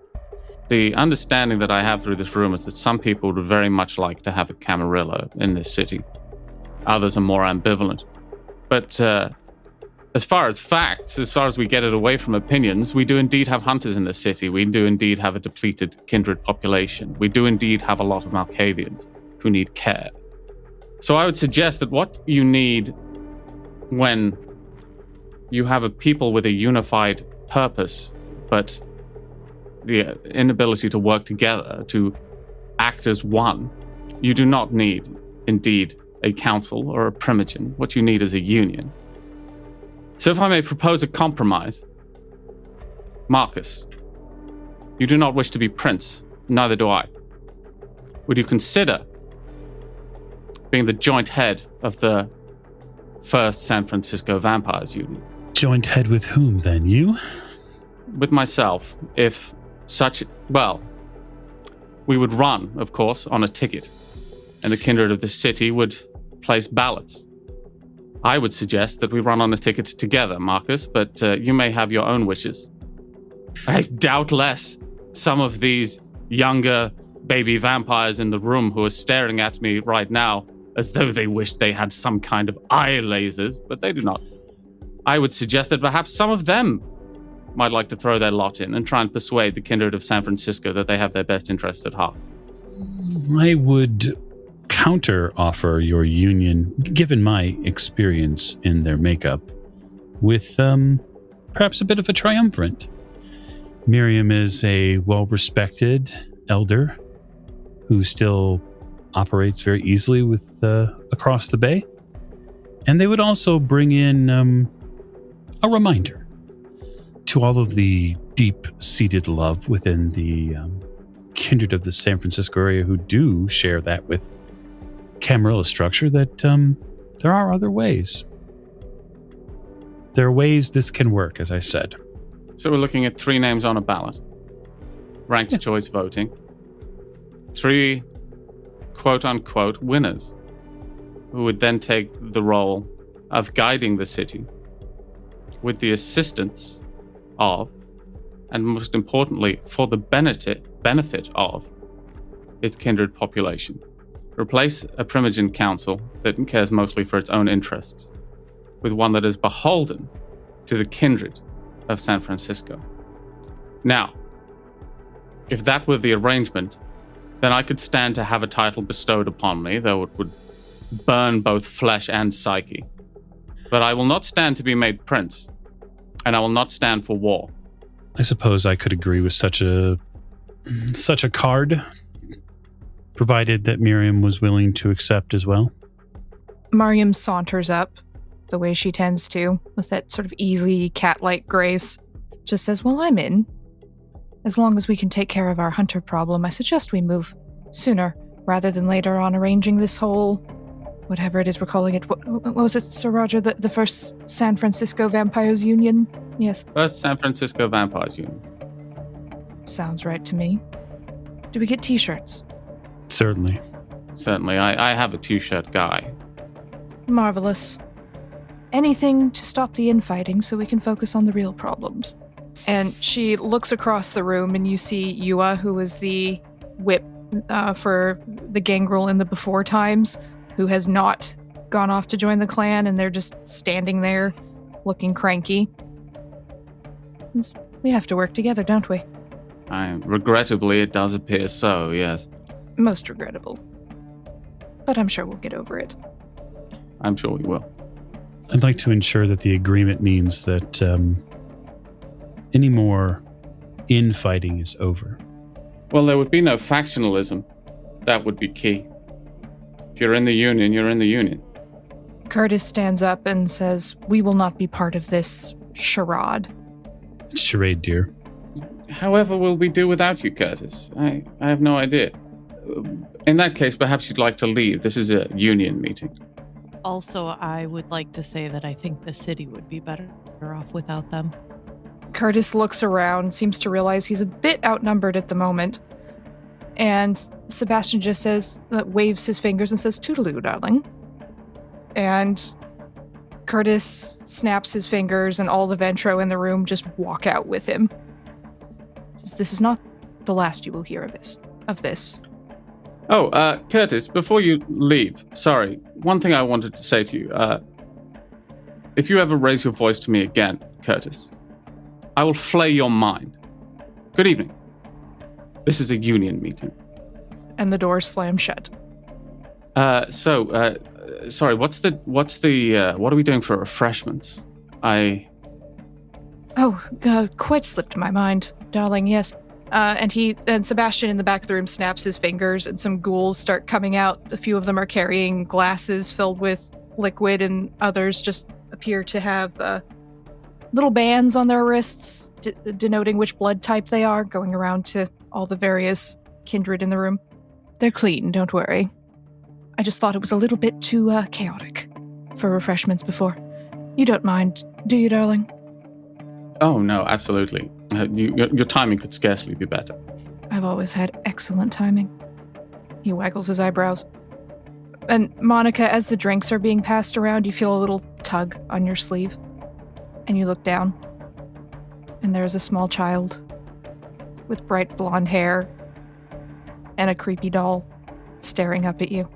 The understanding that I have through this room is that some people would very much like to have a Camarilla in this city. Others are more ambivalent. But as far as facts, as far as we get it away from opinions, we do indeed have hunters in this city. We do indeed have a depleted Kindred population. We do indeed have a lot of Malkavians who need care. So I would suggest that what you need when you have a people with a unified purpose, but the inability to work together, to act as one, you do not need, indeed, a council or a primogen. What you need is a union. So if I may propose a compromise, Marcus, you do not wish to be prince, neither do I. Would you consider being the joint head of the first San Francisco Vampires Union? Joint head with whom, then? You? With myself, if such... Well, we would run, of course, on a ticket, and the Kindred of the city would place ballots. I would suggest that we run on a ticket together, Marcus, but you may have your own wishes. I doubt less some of these younger baby vampires in the room who are staring at me right now as though they wish they had some kind of eye lasers, but they do not. I would suggest that perhaps some of them might like to throw their lot in and try and persuade the Kindred of San Francisco that they have their best interest at heart. I would counter offer your union, given my experience in their makeup, with perhaps a bit of a triumvirate. Miriam is a well-respected elder who still operates very easily with across the bay, and they would also bring in a reminder to all of the deep-seated love within the Kindred of the San Francisco area who do share that with Camarilla structure, that there are other ways. There are ways this can work, as I said. So we're looking at 3 names on a ballot. Ranked choice voting. 3 quote-unquote winners who would then take the role of guiding the city with the assistance of, and most importantly, for the benefit of, its kindred population. Replace a primogen council that cares mostly for its own interests with one that is beholden to the kindred of San Francisco. Now, if that were the arrangement, then I could stand to have a title bestowed upon me, though it would burn both flesh and psyche. But I will not stand to be made prince, and I will not stand for war. I suppose I could agree with such a card, provided that Miriam was willing to accept as well. Mariam saunters up, the way she tends to, with that sort of easy cat-like grace. Just says, well, I'm in. As long as we can take care of our hunter problem, I suggest we move sooner rather than later on arranging this whole, whatever it is we're calling it. What was it, Sir Rodger? The first San Francisco Vampires Union? Yes. First San Francisco Vampires Union. Sounds right to me. Do we get t-shirts? Certainly. Certainly. I have a t-shirt guy. Marvelous. Anything to stop the infighting so we can focus on the real problems. And she looks across the room and you see Yua, who is the whip for the gangrel in the before times, who has not gone off to join the clan and they're just standing there looking cranky. We have to work together, don't we? Regrettably, it does appear so, yes. Most regrettable. But I'm sure we'll get over it. I'm sure we will. I'd like to ensure that the agreement means that any more infighting is over. Well, there would be no factionalism. That would be key. If you're in the Union, you're in the Union. Curtis stands up and says, "We will not be part of this charade." It's charade, dear. However will we do without you, Curtis? I have no idea. In that case, perhaps you'd like to leave. This is a Union meeting. Also, I would like to say that I think the city would be better off without them. Curtis looks around, seems to realize he's a bit outnumbered at the moment. And Sebastian just waves his fingers and says, "Toodaloo, darling." And Curtis snaps his fingers and all the Ventro in the room just walk out with him. This is not the last you will hear of this. Oh, Curtis, before you leave, sorry, one thing I wanted to say to you. If you ever raise your voice to me again, Curtis, I will flay your mind. Good evening. This is a Union meeting. And the doors slam shut. Sorry, what are we doing for refreshments? Quite slipped my mind, darling, yes. And Sebastian in the back of the room snaps his fingers and some ghouls start coming out. A few of them are carrying glasses filled with liquid and others just appear to have little bands on their wrists denoting which blood type they are, going around to all the various kindred in the room. They're clean, don't worry. I just thought it was a little bit too chaotic for refreshments before. You don't mind, do you, darling? Oh, no, absolutely. Your timing could scarcely be better. I've always had excellent timing. He waggles his eyebrows. And Monica, as the drinks are being passed around, you feel a little tug on your sleeve. And you look down. And there's a small child with bright blonde hair and a creepy doll staring up at you.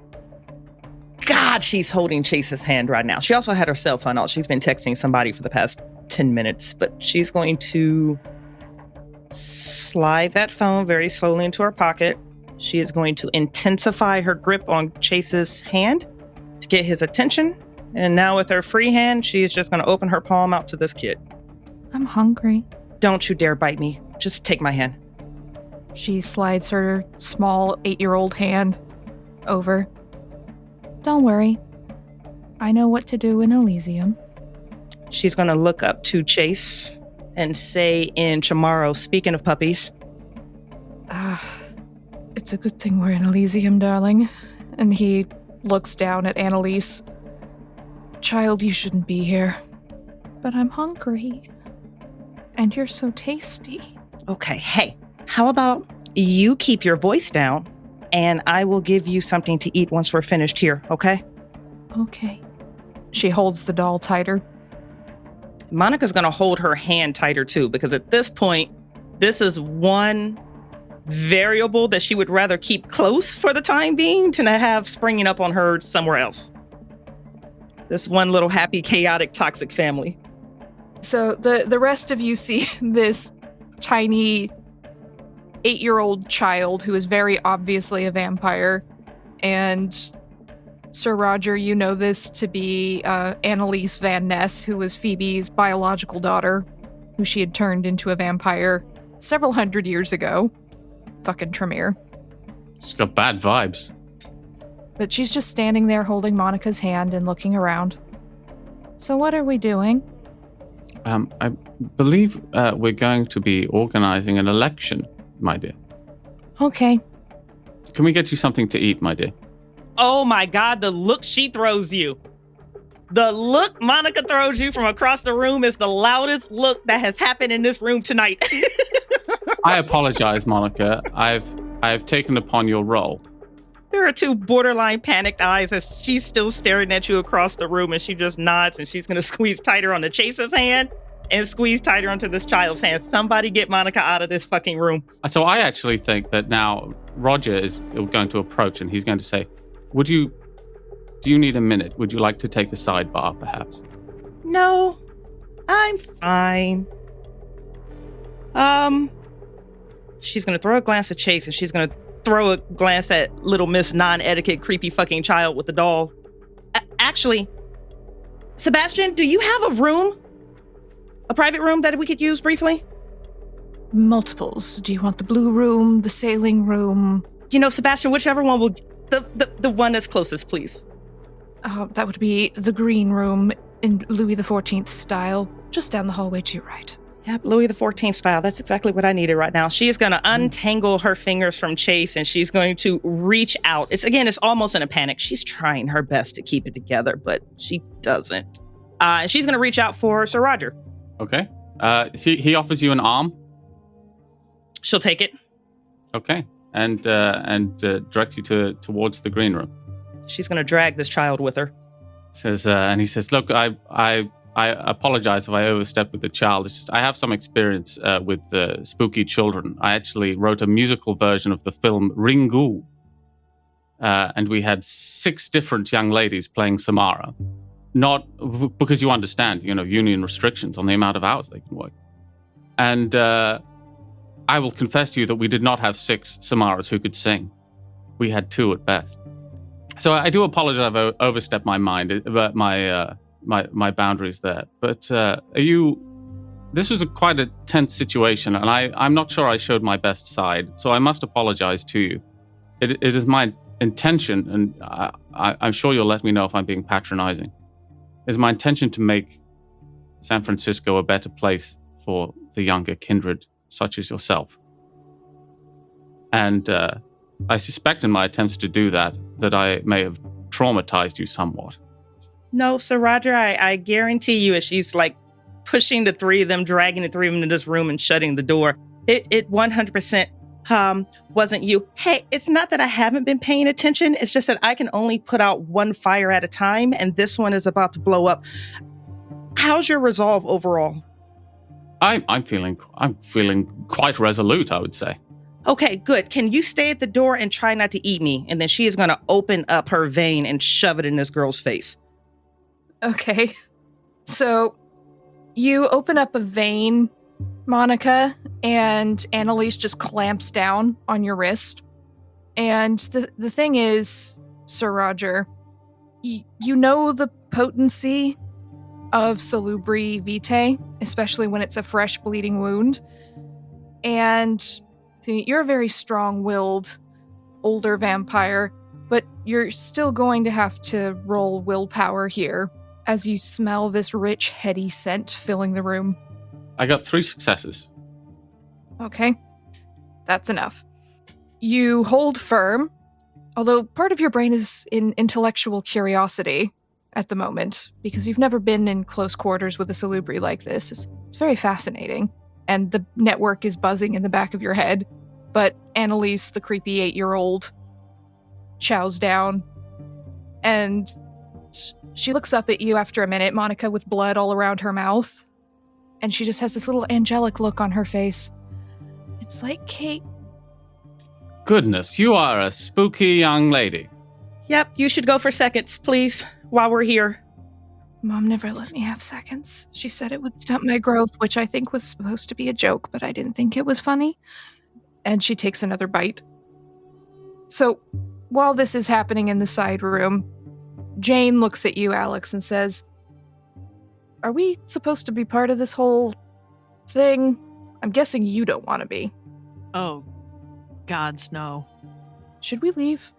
God, she's holding Chase's hand right now. She also had her cell phone out. She's been texting somebody for the past 10 minutes, but she's going to slide that phone very slowly into her pocket. She is going to intensify her grip on Chase's hand to get his attention. And now with her free hand, she is just going to open her palm out to this kid. I'm hungry. Don't you dare bite me. Just take my hand. She slides her small 8-year-old hand over. Don't worry. I know what to do in Elysium. She's going to look up to Chase and say in Chamorro, speaking of puppies. It's a good thing we're in Elysium, darling. And he looks down at Annalise. Child, you shouldn't be here. But I'm hungry. And you're so tasty. Okay, hey, how about you keep your voice down and I will give you something to eat once we're finished here, okay? Okay. She holds the doll tighter. Monica's going to hold her hand tighter too, because at this point, this is one variable that she would rather keep close for the time being than to have springing up on her somewhere else. This one little happy, chaotic, toxic family. So the rest of you see this tiny 8-year-old child who is very obviously a vampire. And Sir Rodger, you know this to be Annalise Van Ness, who was Phoebe's biological daughter, who she had turned into a vampire several hundred years ago. Fucking Tremere. She's got bad vibes. But she's just standing there holding Monica's hand and looking around. So what are we doing? I believe we're going to be organizing an election, my dear. Okay. Can we get you something to eat, my dear? Oh my God, the look she throws you. The look Monica throws you from across the room is the loudest look that has happened in this room tonight. I apologize, Monica. I've taken upon your role. There are two borderline panicked eyes as she's still staring at you across the room, and she just nods and she's going to squeeze tighter on the Chaser's hand and squeeze tighter onto this child's hand. Somebody get Monica out of this fucking room. So I actually think that now Rodger is going to approach and he's going to say, do do you need a minute? Would you like to take a sidebar, perhaps? No, I'm fine. She's gonna throw a glance at Chase, and she's gonna throw a glance at little Miss Non-Etiquette creepy fucking child with the doll. Actually, Sebastian, do you have a room? A private room that we could use briefly? Multiples. Do you want the blue room, the sailing room? Sebastian, whichever one will... The one that's closest, please. That would be the green room in Louis XIV style, just down the hallway to your right. Yep, Louis XIV style. That's exactly what I needed right now. She is going to untangle her fingers from Chase, and she's going to reach out. It's almost in a panic. She's trying her best to keep it together, but she doesn't. And she's going to reach out for Sir Rodger. Okay. He offers you an arm. She'll take it. Okay. And directs you towards the green room. She's going to drag this child with her. And he says, "Look, I apologize if I overstepped with the child. It's just I have some experience with spooky children. I actually wrote a musical version of the film Ringu, and we had 6 different young ladies playing Samara. Not because you understand, union restrictions on the amount of hours they can work. And I will confess to you that we did not have 6 Samaras who could sing. We had 2 at best. So I do apologize. I've overstepped my mind, my boundaries there. But this was quite a tense situation, and I'm not sure I showed my best side. So I must apologize to you. It is my intention, and I'm sure you'll let me know if I'm being patronizing. It is my intention to make San Francisco a better place for the younger kindred, such as yourself. And I suspect in my attempts to do that I may have traumatized you somewhat. No, Sir Rodger, I guarantee you, as she's like pushing the 3 of them, dragging the 3 of them into this room and shutting the door, it 100% wasn't you. Hey, it's not that I haven't been paying attention. It's just that I can only put out one fire at a time, and this one is about to blow up. How's your resolve overall? I'm feeling quite resolute, I would say. Okay, good. Can you stay at the door and try not to eat me? And then she is going to open up her vein and shove it in this girl's face. Okay. So you open up a vein, Monica, and Annalise just clamps down on your wrist. And the thing is, Sir Rodger, you know the potency of salubri vitae, especially when it's a fresh bleeding wound. And you're a very strong-willed older vampire, but you're still going to have to roll willpower here as you smell this rich, heady scent filling the room. I got 3 successes. Okay. That's enough. You hold firm, although part of your brain is in intellectual curiosity at the moment, because you've never been in close quarters with a salubri like this. It's very fascinating, and the network is buzzing in the back of your head. But Annalise, the creepy 8-year-old, chows down, and she looks up at you after a minute, Monica, with blood all around her mouth, and she just has this little angelic look on her face. It's like cake. Goodness, you are a spooky young lady. Yep, you should go for seconds, please, while we're here. Mom never let me have seconds. She said it would stunt my growth, which I think was supposed to be a joke, but I didn't think it was funny. And she takes another bite. So, while this is happening in the side room, Jane looks at you, Alex, and says, "Are we supposed to be part of this whole thing? I'm guessing you don't want to be." Oh, gods, no. Should we leave?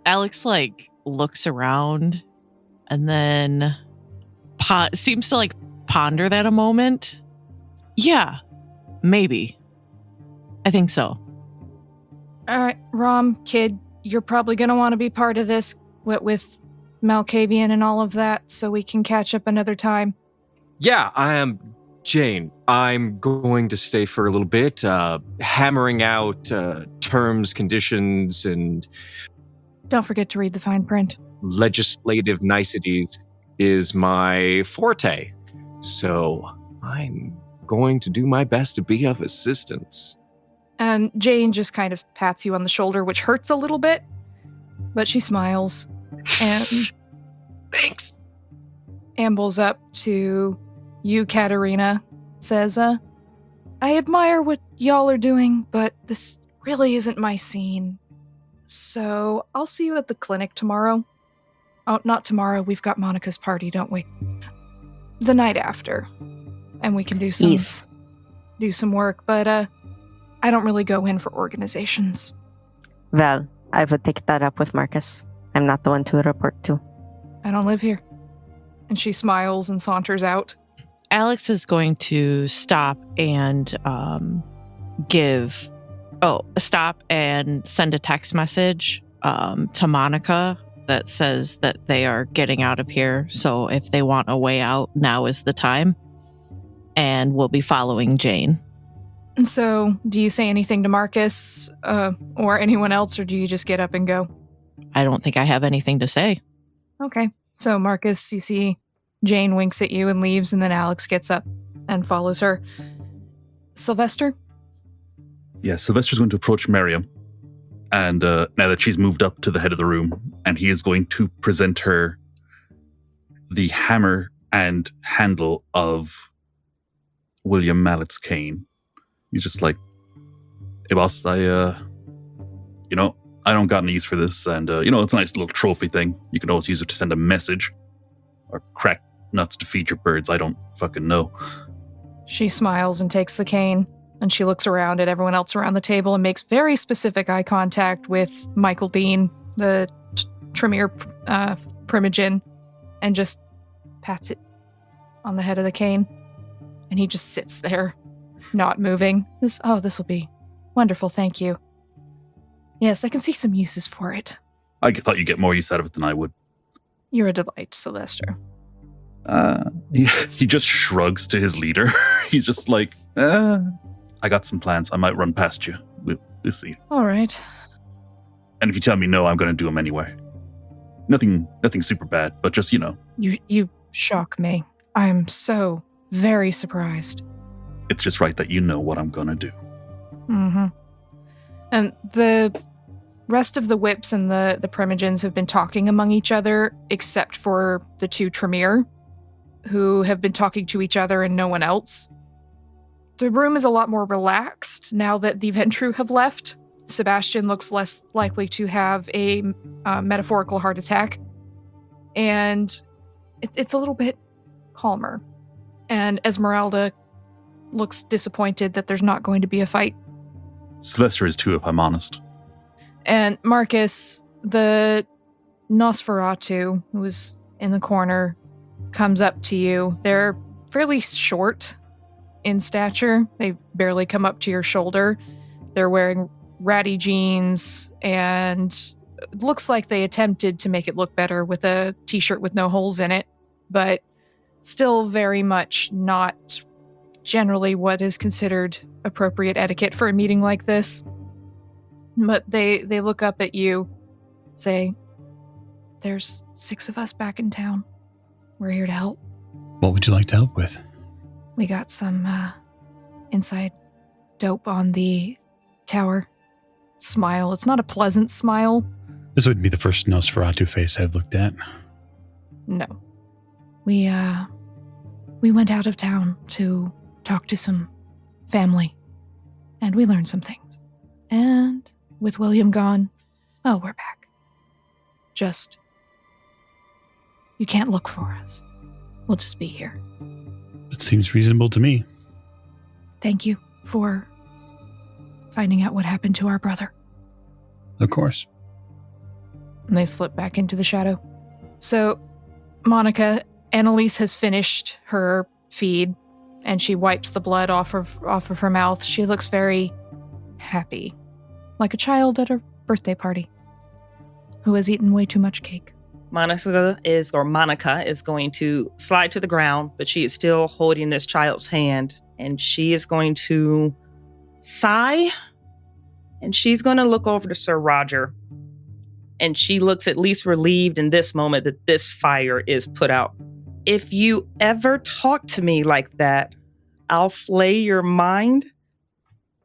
Alex, looks around and then seems to, ponder that a moment. Yeah, maybe. I think so. All right, Rom, kid, you're probably going to want to be part of this with Malkavian and all of that, so we can catch up another time. Yeah, I am Jane. I'm going to stay for a little bit, hammering out terms, conditions, and... Don't forget to read the fine print. Legislative niceties is my forte. So I'm going to do my best to be of assistance. And Jane just kind of pats you on the shoulder, which hurts a little bit, but she smiles. And Thanks. Ambles up to you, Katerina, says, I admire what y'all are doing, but this really isn't my scene. So I'll see you at the clinic tomorrow. Oh, not tomorrow. We've got Monica's party, don't we? The night after. And we can do some work, but I don't really go in for organizations. Well, I would take that up with Marcus. I'm not the one to report to. I don't live here. And she smiles and saunters out. Alex is going to stop and stop and send a text message to Monica that says that they are getting out of here. So if they want a way out, now is the time. And we'll be following Jane. And so, do you say anything to Marcus or anyone else, or do you just get up and go? I don't think I have anything to say. Okay. So, Marcus, you see Jane winks at you and leaves, and then Alex gets up and follows her. Sylvester? Yeah, Sylvester's going to approach Miriam. And now that she's moved up to the head of the room, and he is going to present her the hammer and handle of William Mallett's cane. He's just like, hey boss, I don't got any use for this, and it's a nice little trophy thing. You can always use it to send a message, or crack nuts to feed your birds. I don't fucking know. She smiles and takes the cane, and she looks around at everyone else around the table and makes very specific eye contact with Michael Dean, the Tremere Primogen, and just pats it on the head of the cane. And he just sits there, not moving. This will be wonderful, thank you. Yes, I can see some uses for it. I thought you'd get more use out of it than I would. You're a delight, Sylvester. He just shrugs to his leader. He's just like, I got some plans. I might run past you. We'll see. All right. And if you tell me no, I'm going to do them anyway. Nothing super bad, but just, You shock me. I'm so very surprised. It's just right that you know what I'm going to do. Mm-hmm. And the rest of the whips and the Primogens have been talking among each other, except for the two Tremere, who have been talking to each other and no one else. The room is a lot more relaxed now that the Ventru have left. Sebastian looks less likely to have a metaphorical heart attack. And it's a little bit calmer. And Esmeralda looks disappointed that there's not going to be a fight. Sylvester is too, if I'm honest. And Marcus, the Nosferatu, who was in the corner, comes up to you. They're fairly short in stature. They barely come up to your shoulder. They're wearing ratty jeans, and it looks like they attempted to make it look better with a t-shirt with no holes in it, but still very much not generally what is considered appropriate etiquette for a meeting like this. But they look up at you, say, "There's 6 of us back in town. We're here to help." What would you like to help with? We got some inside dope on the tower. Smile. It's not a pleasant smile. This wouldn't be the first Nosferatu face I've looked at. No. We went out of town to talk to some family, and we learned some things. And with William gone, well, we're back. Just, you can't look for us. We'll just be here. It seems reasonable to me. Thank you for finding out what happened to our brother. Of course. And they slip back into the shadow. So, Monica, Annalise has finished her feed, and she wipes the blood off of her mouth. She looks very happy, like a child at a birthday party who has eaten way too much cake. Monica is going to slide to the ground, but she is still holding this child's hand, and she is going to sigh, and she's going to look over to Sir Rodger, and she looks at least relieved in this moment that this fire is put out. If you ever talk to me like that, I'll flay your mind,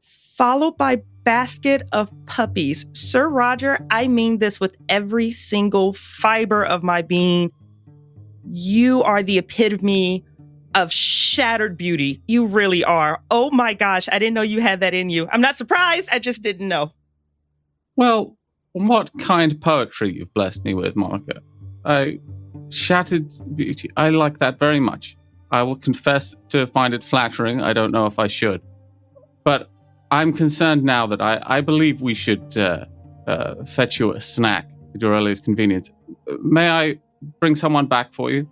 followed by basket of puppies. Sir Rodger, I mean this with every single fiber of my being. You are the epitome of shattered beauty. You really are. Oh my gosh, I didn't know you had that in you. I'm not surprised, I just didn't know. Well, what kind poetry you've blessed me with, Monica. Shattered beauty. I like that very much. I will confess to find it flattering. I don't know if I should. But I'm concerned now that I believe we should fetch you a snack at your earliest convenience. May I bring someone back for you?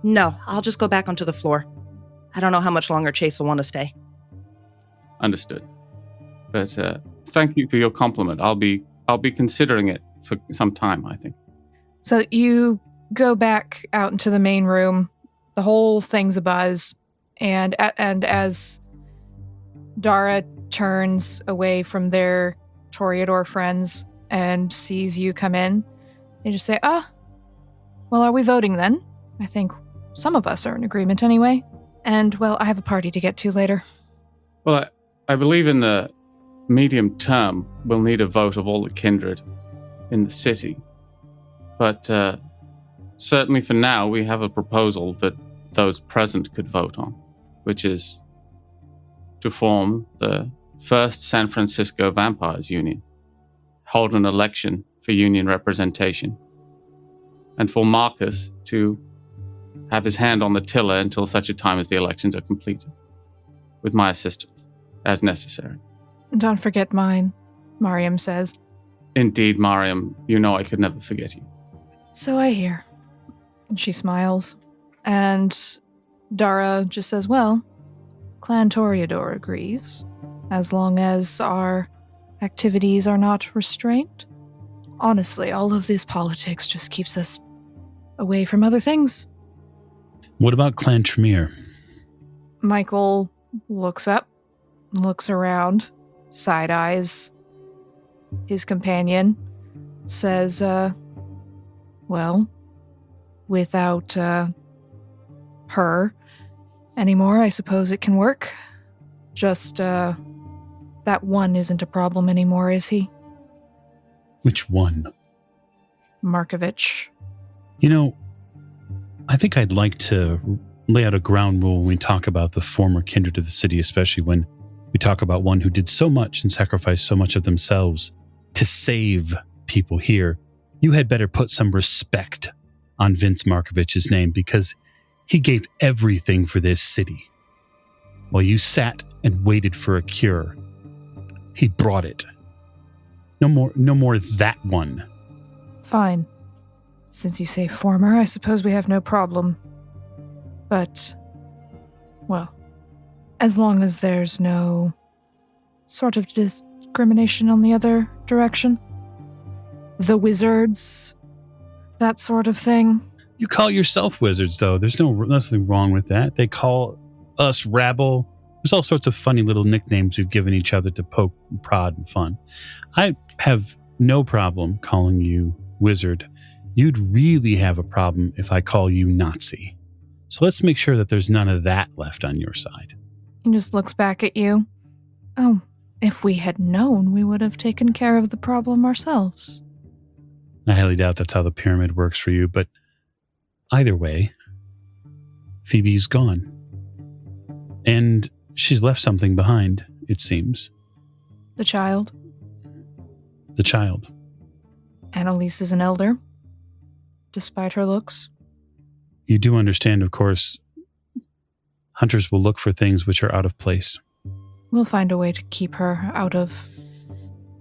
No, I'll just go back onto the floor. I don't know how much longer Chase will want to stay. Understood. But thank you for your compliment. I'll be considering it for some time, I think. So you go back out into the main room. The whole thing's abuzz, and as Dara turns away from their Toreador friends and sees you come in, they just say, well, are we voting then? I think some of us are in agreement anyway. And, well, I have a party to get to later. Well, I believe in the medium term, we'll need a vote of all the kindred in the city. But certainly for now, we have a proposal that those present could vote on, which is to form the first San Francisco Vampires Union, hold an election for union representation, and for Marcus to have his hand on the tiller until such a time as the elections are completed, with my assistance, as necessary. Don't forget mine, Mariam says. Indeed, Mariam, you know I could never forget you. So I hear. And she smiles. And Dara just says, well, Clan Toreador agrees, as long as our activities are not restrained. Honestly, all of this politics just keeps us away from other things. What about Clan Tremere? Michael looks up, looks around, side-eyes his companion, says, well, without her anymore, I suppose it can work. Just, that one isn't a problem anymore, is he? Which one? Markovich. You know, I think I'd like to lay out a ground rule when we talk about the former kindred of the city, especially when we talk about one who did so much and sacrificed so much of themselves to save people here. You had better put some respect on Vince Markovich's name, because he gave everything for this city. While you sat and waited for a cure, he brought it. No more that one. Fine. Since you say former, I suppose we have no problem. But, well, as long as there's no sort of discrimination on the other direction. The wizards, that sort of thing. You call yourself wizards, though. There's nothing wrong with that. They call us rabble. There's all sorts of funny little nicknames we've given each other to poke and prod and fun. I have no problem calling you wizard. You'd really have a problem if I call you Nazi. So let's make sure that there's none of that left on your side. He just looks back at you. Oh, if we had known, we would have taken care of the problem ourselves. I highly doubt that's how the pyramid works for you, but either way, Phoebe's gone. And she's left something behind, it seems. The child. The child. Annalise is an elder, despite her looks. You do understand, of course, hunters will look for things which are out of place. We'll find a way to keep her out of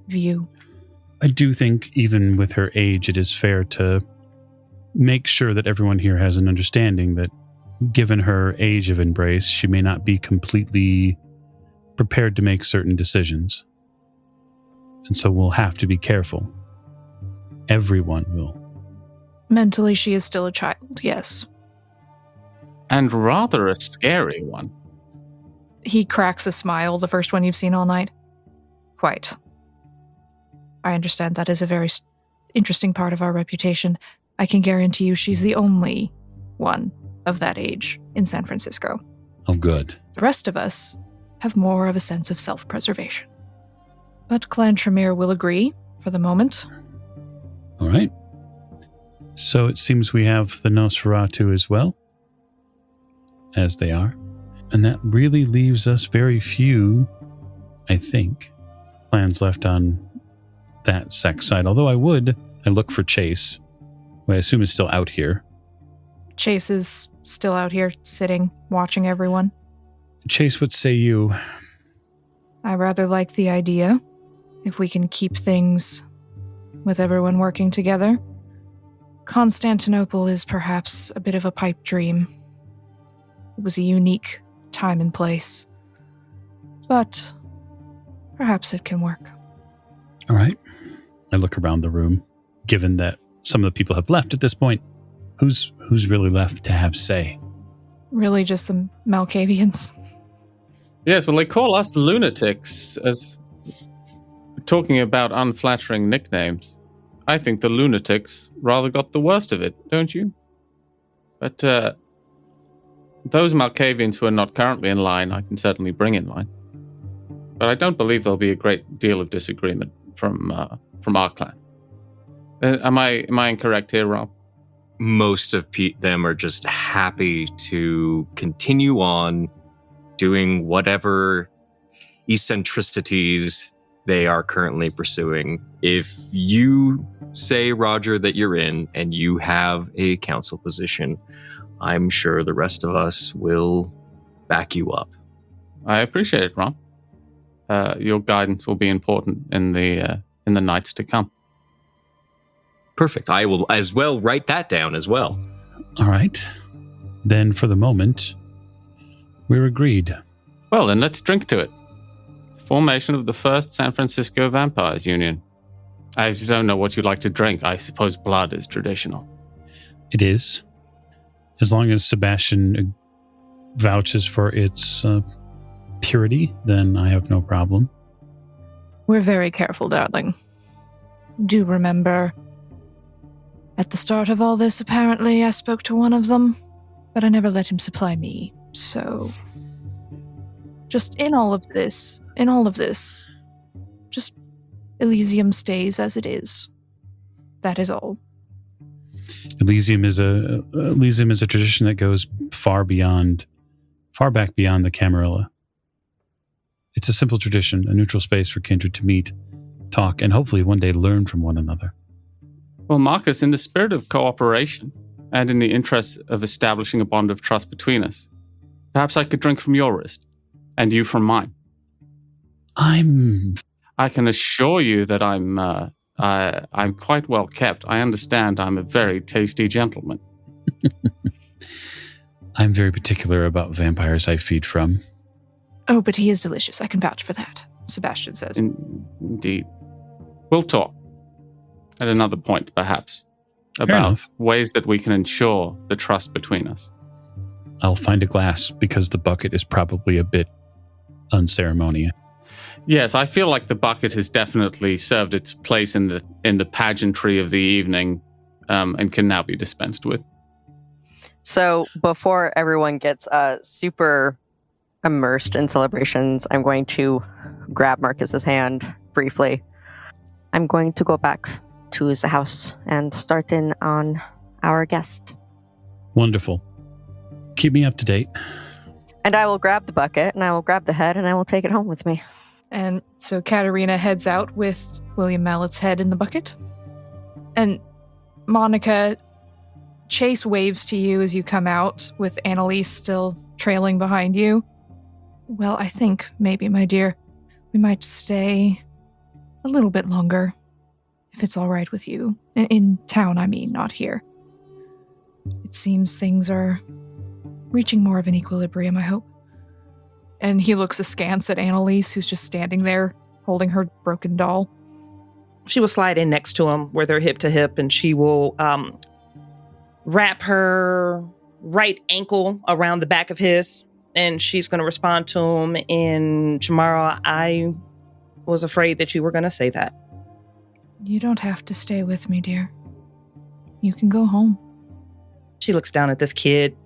view. I do think, even with her age, it is fair to make sure that everyone here has an understanding that, given her age of embrace, she may not be completely prepared to make certain decisions. And so we'll have to be careful. Everyone will. Mentally, she is still a child, yes. And rather a scary one. He cracks a smile, the first one you've seen all night. Quite. I understand that is a very interesting part of our reputation. I can guarantee you she's the only one of that age in San Francisco. Oh, good. The rest of us have more of a sense of self-preservation. But Clan Tremere will agree, for the moment. All right. So it seems we have the Nosferatu as well, as they are. And that really leaves us very few, I think, plans left on that sex side. Although I look for Chase, who I assume is still out here. Chase is still out here, sitting, watching everyone. Chase, what say you? I rather like the idea. If we can keep things with everyone working together. Constantinople is perhaps a bit of a pipe dream. It was a unique time and place. But perhaps it can work. All right. I look around the room. Given that some of the people have left at this point, who's really left to have say? Really just the Malkavians. Yes, well, they call us lunatics as talking about unflattering nicknames. I think the lunatics rather got the worst of it, don't you? But those Malkavians who are not currently in line, I can certainly bring in line. But I don't believe there'll be a great deal of disagreement from our clan. Am I incorrect here, Rob? Most of them are just happy to continue on doing whatever eccentricities they are currently pursuing. If you say, Rodger, that you're in and you have a council position, I'm sure the rest of us will back you up. I appreciate it, Rob. Your guidance will be important in the nights to come. Perfect. I will as well write that down as well. All right. Then for the moment, we're agreed. Well, then let's drink to it. Formation of the first San Francisco Vampires Union. I just don't know what you'd like to drink. I suppose blood is traditional. It is. As long as Sebastian vouches for its purity, then I have no problem. We're very careful, darling. Do remember, at the start of all this, apparently, I spoke to one of them, but I never let him supply me, so... Just in all of this, just Elysium stays as it is. That is all. Elysium is a tradition that goes far back beyond the Camarilla. It's a simple tradition, a neutral space for kindred to meet, talk, and hopefully one day learn from one another. Well, Marcus, in the spirit of cooperation and in the interest of establishing a bond of trust between us, perhaps I could drink from your wrist and you from mine. I can assure you that I'm quite well kept. I understand I'm a very tasty gentleman. I'm very particular about vampires I feed from. Oh, but he is delicious. I can vouch for that, Sebastian says. Indeed. We'll talk at another point, perhaps, about ways that we can ensure the trust between us. I'll find a glass because the bucket is probably a bit unceremonious. Yes, I feel like the bucket has definitely served its place in the pageantry of the evening, and can now be dispensed with. So before everyone gets super immersed in celebrations, I'm going to grab Marcus's hand briefly. I'm going to go back to the house and start in on our guest. Wonderful. Keep me up to date. And I will grab the bucket, and I will grab the head, and I will take it home with me. And so Katerina heads out with William Mallett's head in the bucket. And Monica, Chase waves to you as you come out, with Annalise still trailing behind you. Well, I think maybe, my dear, we might stay a little bit longer, if it's all right with you. In town, I mean, not here. It seems things are reaching more of an equilibrium, I hope. And he looks askance at Annalise, who's just standing there, holding her broken doll. She will slide in next to him where they're hip to hip, and she will wrap her right ankle around the back of his, and she's going to respond to him in, tomorrow, I was afraid that you were going to say that. You don't have to stay with me, dear. You can go home. She looks down at this kid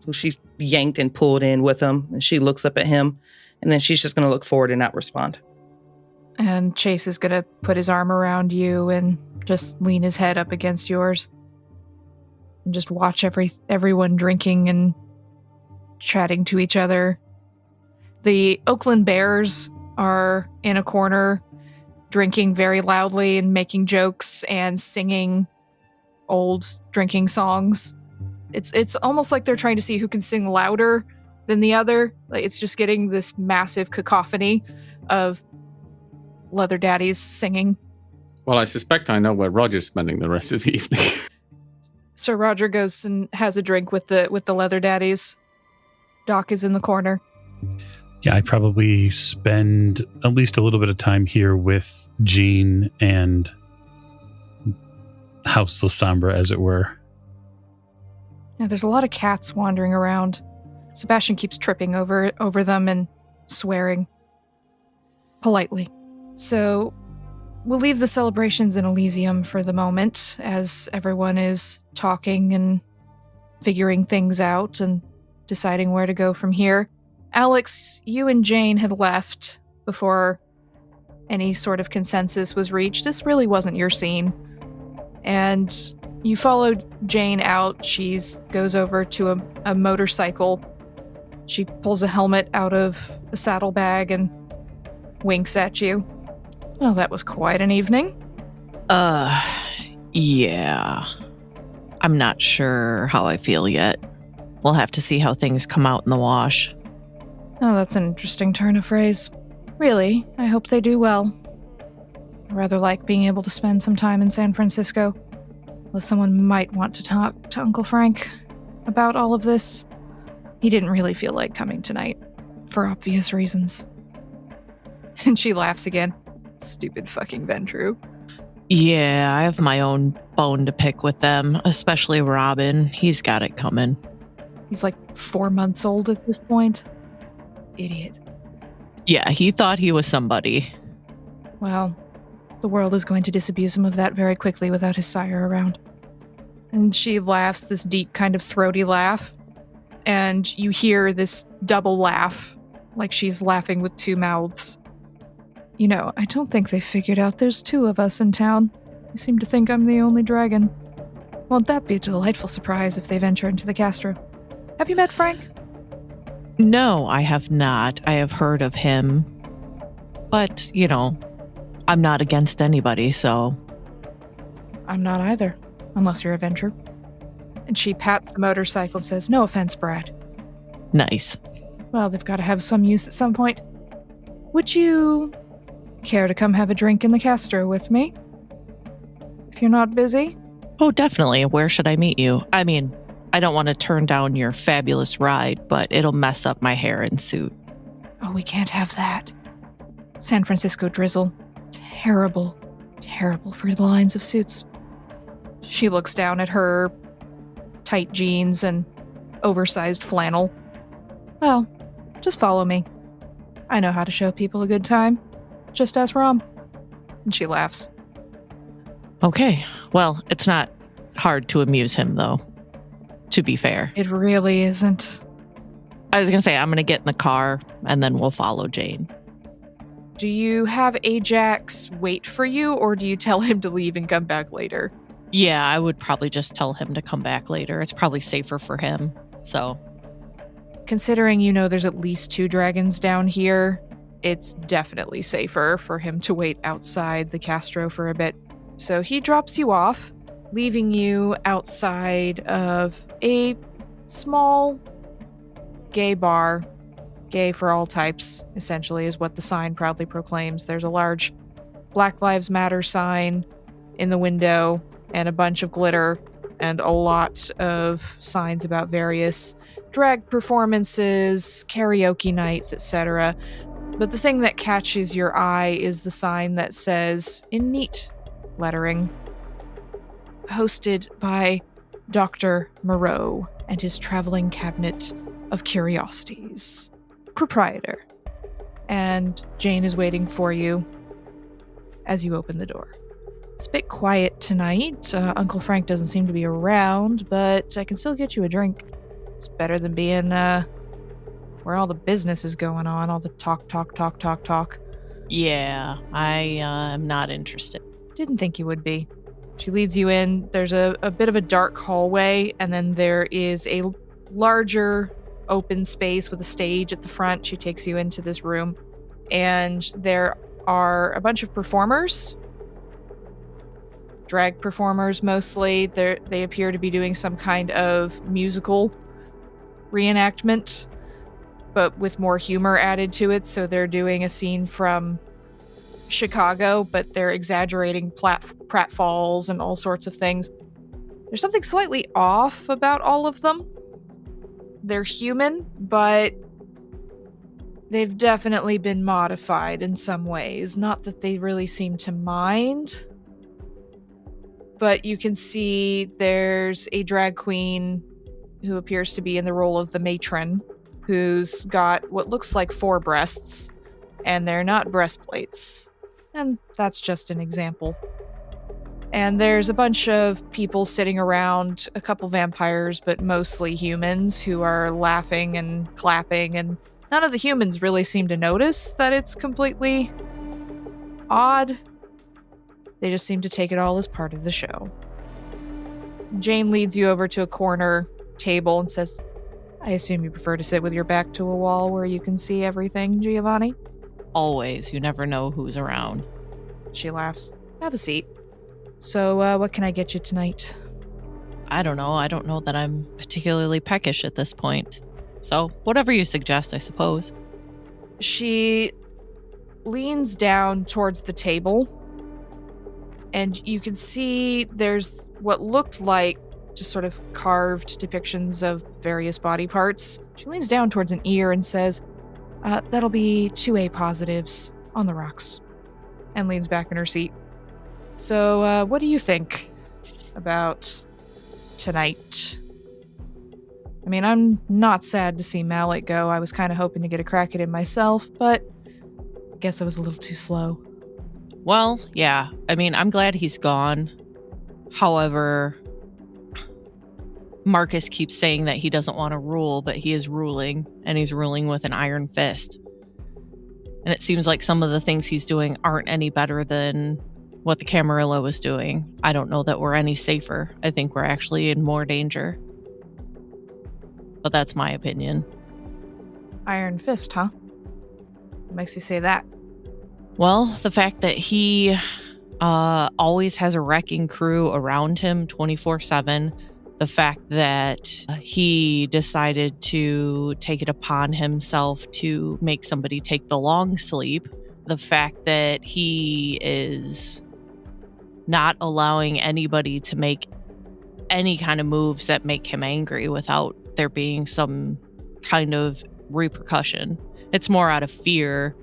who she's yanked and pulled in with him, and she looks up at him, and then she's just going to look forward and not respond. And Chase is going to put his arm around you and just lean his head up against yours. and just watch everyone drinking and chatting to each other. The Oakland Bears are in a corner, drinking very loudly and making jokes and singing old drinking songs. It's almost like they're trying to see who can sing louder than the other. Like, it's just getting this massive cacophony of leather daddies singing. Well, I suspect I know where Rodger's spending the rest of the evening. Sir Rodger goes and has a drink with the leather daddies. Doc is in the corner. Yeah, I probably spend at least a little bit of time here with Jean and House Lasombra, as it were. Yeah, there's a lot of cats wandering around. Sebastian keeps tripping over them and swearing politely. So we'll leave the celebrations in Elysium for the moment, as everyone is talking and figuring things out and deciding where to go from here. Alex, you and Jane had left before any sort of consensus was reached. This really wasn't your scene. And you followed Jane out. She goes over to a motorcycle. She pulls a helmet out of a saddlebag and winks at you. Well, that was quite an evening. Yeah. I'm not sure how I feel yet. We'll have to see how things come out in the wash. Oh, that's an interesting turn of phrase. Really, I hope they do well. I rather like being able to spend some time in San Francisco. Though someone might want to talk to Uncle Frank about all of this. He didn't really feel like coming tonight, for obvious reasons. And she laughs again. Stupid fucking Ventru. Yeah, I have my own bone to pick with them, especially Robin. He's got it coming. He's like 4 months old at this point. Idiot. Yeah, he thought he was somebody. Well, the world is going to disabuse him of that very quickly without his sire around. And she laughs, this deep kind of throaty laugh. And you hear this double laugh, like she's laughing with two mouths. You know, I don't think they figured out there's two of us in town. They seem to think I'm the only dragon. Won't that be a delightful surprise if they venture into the Castro? Have you met Frank? No, I have not. I have heard of him. But, you know, I'm not against anybody, so... I'm not either, unless you're a venture. And she pats the motorcycle and says, "No offense, Brad." Nice. Well, they've got to have some use at some point. Would you care to come have a drink in the Castro with me? If you're not busy? Oh, definitely. Where should I meet you? I mean, I don't want to turn down your fabulous ride, but it'll mess up my hair and suit. Oh, we can't have that. San Francisco drizzle. Terrible, terrible for the lines of suits. She looks down at her tight jeans and oversized flannel. Well, just follow me. I know how to show people a good time. Just ask Rom. And she laughs. Okay. Well, it's not hard to amuse him, though, to be fair. It really isn't. I was going to say, I'm going to get in the car, and then we'll follow Jane. Do you have Ajax wait for you, or do you tell him to leave and come back later? Yeah, I would probably just tell him to come back later. It's probably safer for him, so... Considering you know there's at least 2 dragons down here, it's definitely safer for him to wait outside the Castro for a bit. So he drops you off, leaving you outside of a small gay bar. Gay for all types, essentially, is what the sign proudly proclaims. There's a large Black Lives Matter sign in the window and a bunch of glitter and a lot of signs about various drag performances, karaoke nights, etc. But the thing that catches your eye is the sign that says, in neat lettering, hosted by Dr. Moreau and his traveling cabinet of curiosities. Proprietor. And Jane is waiting for you as you open the door. It's a bit quiet tonight. Uncle Frank doesn't seem to be around, but I can still get you a drink. It's better than being where all the business is going on, all the talk. Yeah, I am not interested. Didn't think you would be. She leads you in. There's a bit of a dark hallway, and then there is a larger open space with a stage at the front. She takes you into this room, and there are a bunch of performers. Drag performers mostly. They appear to be doing some kind of musical reenactment, but with more humor added to it. So they're doing a scene from Chicago, but they're exaggerating pratfalls and all sorts of things. There's something slightly off about all of them. They're human, but they've definitely been modified in some ways. Not that they really seem to mind, but you can see there's a drag queen who appears to be in the role of the matron, who's got what looks like 4 breasts, and they're not breastplates. And that's just an example. And there's a bunch of people sitting around, a couple vampires, but mostly humans who are laughing and clapping, and none of the humans really seem to notice that it's completely odd. They just seem to take it all as part of the show. Jane leads you over to a corner table and says, I assume you prefer to sit with your back to a wall where you can see everything, Giovanni? Always. You never know who's around. She laughs. Have a seat. So, what can I get you tonight? I don't know. I don't know that I'm particularly peckish at this point. So, whatever you suggest, I suppose. She leans down towards the table, and you can see there's what looked like just sort of carved depictions of various body parts. She leans down towards an ear and says, that'll be 2 A positives on the rocks, and leans back in her seat. So, what do you think about tonight? I mean, I'm not sad to see Mallet go. I was kind of hoping to get a crack at him myself, but I guess I was a little too slow. Well, yeah. I mean, I'm glad he's gone. However, Marcus keeps saying that he doesn't want to rule, but he is ruling, and he's ruling with an iron fist. And it seems like some of the things he's doing aren't any better than what the Camarilla was doing. I don't know that we're any safer. I think we're actually in more danger. But that's my opinion. Iron fist, huh? What makes you say that? Well, the fact that he always has a wrecking crew around him 24/7. The fact that he decided to take it upon himself to make somebody take the long sleep. The fact that he is not allowing anybody to make any kind of moves that make him angry without there being some kind of repercussion. It's more out of fear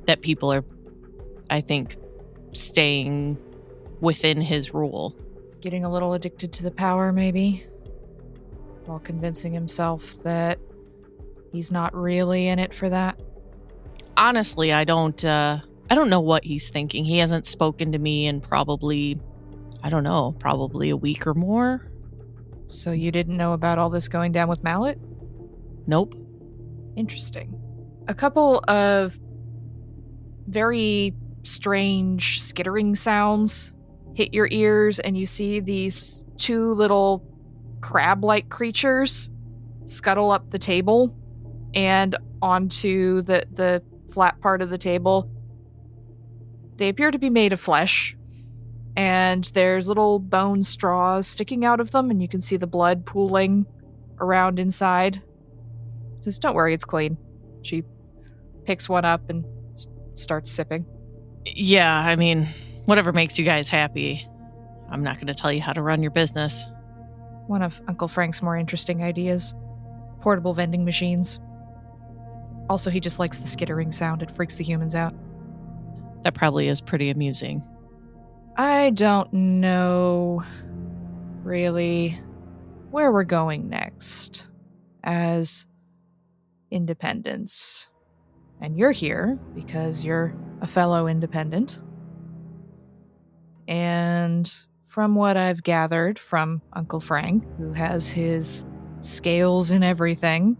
that people are, I think, staying within his rule. Getting a little addicted to the power, maybe? While convincing himself that he's not really in it for that? Honestly, I don't know what he's thinking. He hasn't spoken to me in probably a week or more. So you didn't know about all this going down with Mallet? Nope. Interesting. A couple of very strange skittering sounds hit your ears, and you see these 2 little crab-like creatures scuttle up the table and onto the flat part of the table. They appear to be made of flesh, and there's little bone straws sticking out of them, and you can see the blood pooling around inside. Just don't worry, it's clean. She picks one up and starts sipping. Yeah, I mean, whatever makes you guys happy. I'm not going to tell you how to run your business. One of Uncle Frank's more interesting ideas. Portable vending machines. Also, he just likes the skittering sound. It freaks the humans out. That probably is pretty amusing. I don't know, really, where we're going next as independents. And you're here because you're a fellow independent. And from what I've gathered from Uncle Frank, who has his scales in everything,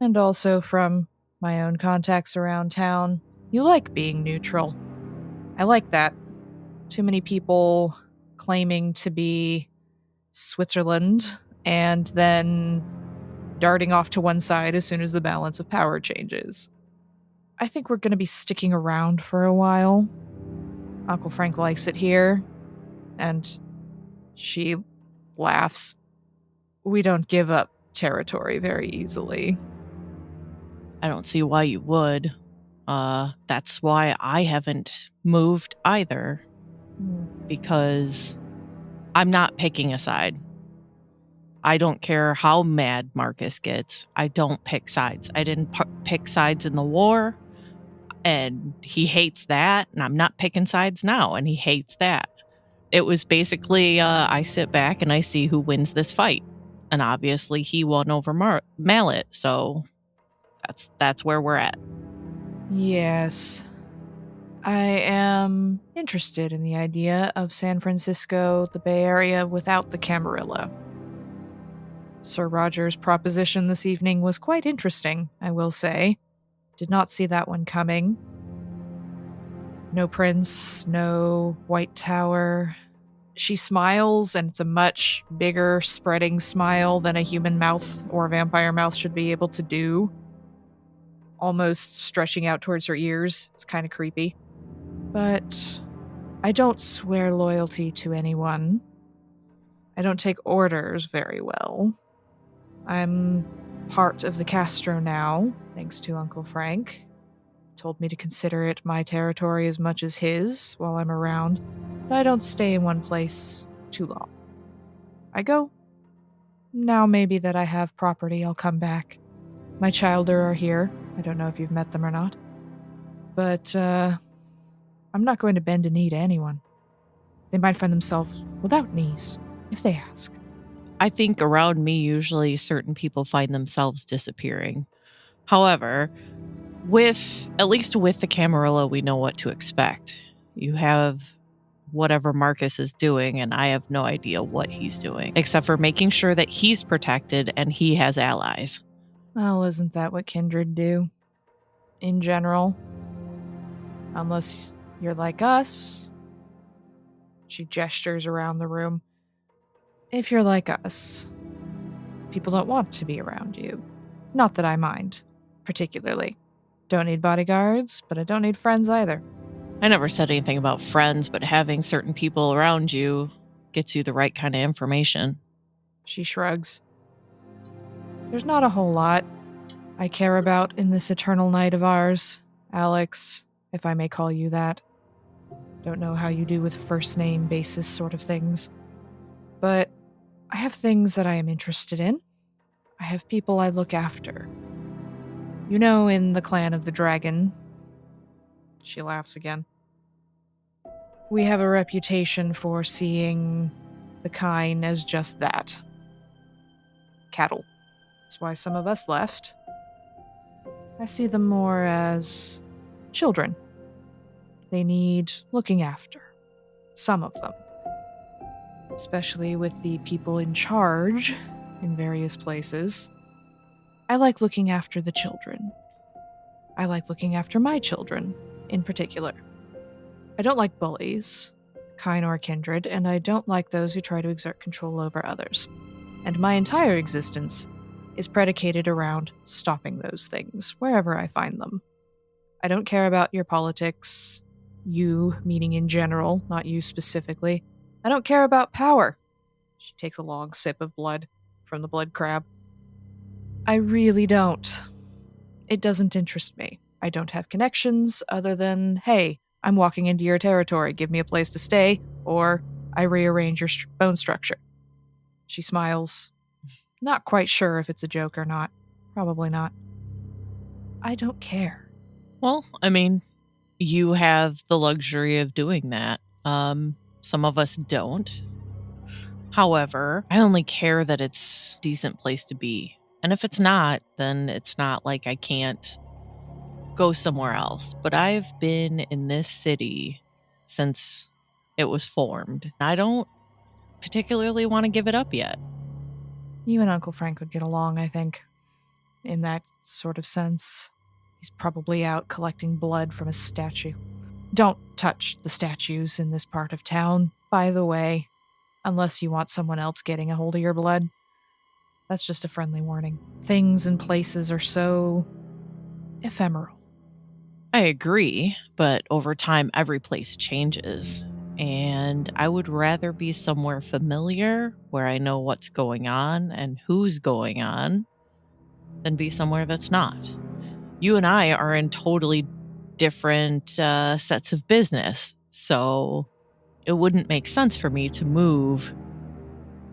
and also from my own contacts around town, you like being neutral. I like that. Too many people claiming to be Switzerland and then darting off to one side as soon as the balance of power changes. I think we're going to be sticking around for a while. Uncle Frank likes it here, and she laughs. We don't give up territory very easily. I don't see why you would. That's why I haven't moved either. Because I'm not picking a side. I don't care how mad Marcus gets. I don't pick sides. I didn't pick sides in the war, and he hates that, and I'm not picking sides now, and he hates that. It was basically, I sit back and I see who wins this fight. And obviously he won over Mallet, so that's where we're at. Yes. I am interested in the idea of San Francisco, the Bay Area, without the Camarilla. Sir Rodger's proposition this evening was quite interesting, I will say. Did not see that one coming. No prince, no White Tower. She smiles, and it's a much bigger, spreading smile than a human mouth or a vampire mouth should be able to do. Almost stretching out towards her ears. It's kind of creepy. But I don't swear loyalty to anyone. I don't take orders very well. I'm part of the Castro now, thanks to Uncle Frank. Told me to consider it my territory as much as his while I'm around, but I don't stay in one place too long. I go. Now maybe that I have property, I'll come back. My childer are here. I don't know if you've met them or not. But, I'm not going to bend a knee to anyone. They might find themselves without knees, if they ask. I think around me, usually certain people find themselves disappearing. However, at least with the Camarilla, we know what to expect. You have whatever Marcus is doing, and I have no idea what he's doing, except for making sure that he's protected and he has allies. Well, isn't that what Kindred do? In general? Unless you're like us. She gestures around the room. If you're like us, people don't want to be around you. Not that I mind, particularly. Don't need bodyguards, but I don't need friends either. I never said anything about friends, but having certain people around you gets you the right kind of information. She shrugs. There's not a whole lot I care about in this eternal night of ours, Alex, if I may call you that. Don't know how you do with first name basis sort of things. But I have things that I am interested in. I have people I look after. You know, in the Clan of the Dragon. She laughs again. We have a reputation for seeing the kine as just that. Cattle. That's why some of us left. I see them more as children. They need looking after. Some of them. Especially with the people in charge in various places. I like looking after the children. I like looking after my children, in particular. I don't like bullies, kine or kindred, and I don't like those who try to exert control over others. And my entire existence is predicated around stopping those things, wherever I find them. I don't care about your politics, you, meaning in general, not you specifically. I don't care about power. She takes a long sip of blood from the blood crab. I really don't. It doesn't interest me. I don't have connections other than, hey, I'm walking into your territory, give me a place to stay, or I rearrange your bone structure. She smiles. Not quite sure if it's a joke or not. Probably not. I don't care. Well, I mean, you have the luxury of doing that. Some of us don't. However, I only care that it's a decent place to be. And if it's not, then it's not like I can't go somewhere else. But I've been in this city since it was formed. I don't particularly want to give it up yet. You and Uncle Frank would get along, I think. In that sort of sense. He's probably out collecting blood from a statue. Don't touch the statues in this part of town, by the way. unless you want someone else getting a hold of your blood. That's just a friendly warning. Things and places are so ephemeral. I agree, but over time, every place changes. And I would rather be somewhere familiar where I know what's going on and who's going on than be somewhere that's not. You and I are in totally different sets of business. So it wouldn't make sense for me to move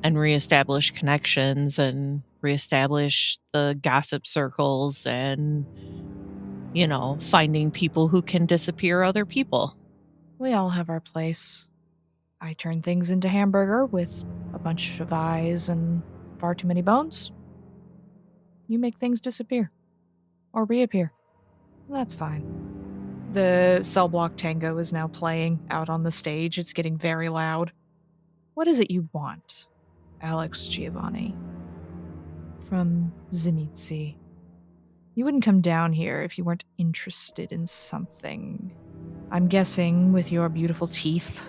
and reestablish connections and reestablish the gossip circles and, finding people who can disappear other people. We all have our place. I turn things into hamburger with a bunch of eyes and far too many bones. You make things disappear. Or reappear. That's fine. The cell block tango is now playing out on the stage. It's getting very loud. What is it you want, Alex Giovanni? From Zimitzi. You wouldn't come down here if you weren't interested in something. I'm guessing with your beautiful teeth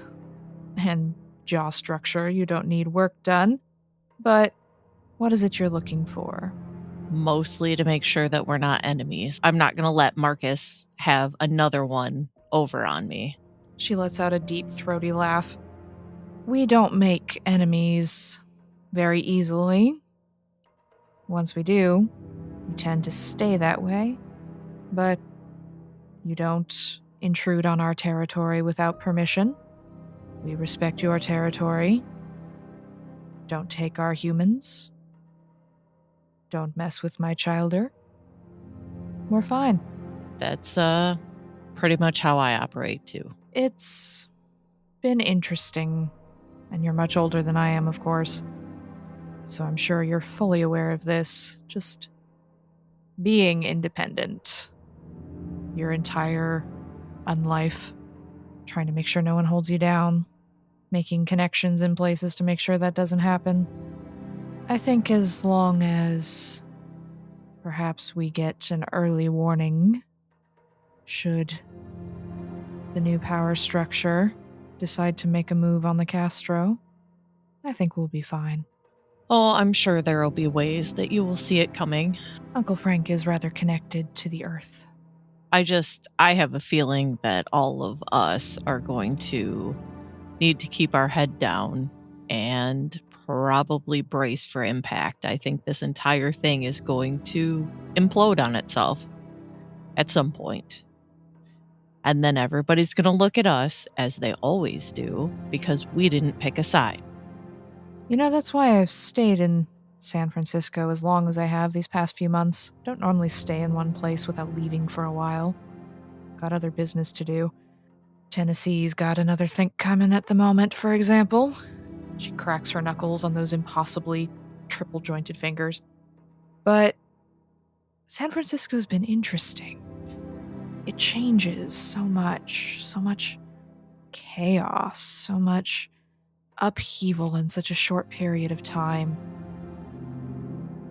and jaw structure, you don't need work done. But what is it you're looking for? Mostly to make sure that we're not enemies. I'm not going to let Marcus have another one over on me. She lets out a deep, throaty laugh. We don't make enemies very easily. Once we do, you tend to stay that way. But you don't intrude on our territory without permission. We respect your territory. Don't take our humans. Don't mess with my childer. We're fine. That's pretty much how I operate too. It's been interesting, and you're much older than I am, of course. So I'm sure you're fully aware of this. Just being independent your entire unlife, trying to make sure no one holds you down, making connections in places to make sure that doesn't happen. I think as long as perhaps we get an early warning, should the new power structure decide to make a move on the Castro, I think we'll be fine. Oh, I'm sure there will be ways that you will see it coming. Uncle Frank is rather connected to the earth. I have a feeling that all of us are going to need to keep our head down and probably brace for impact. I think this entire thing is going to implode on itself at some point. And then everybody's going to look at us, as they always do, because we didn't pick a side. You know, that's why I've stayed in San Francisco as long as I have these past few months. Don't normally stay in one place without leaving for a while. Got other business to do. Tennessee's got another think coming at the moment, for example. She cracks her knuckles on those impossibly triple-jointed fingers. But San Francisco's been interesting. It changes so much chaos, so much upheaval in such a short period of time.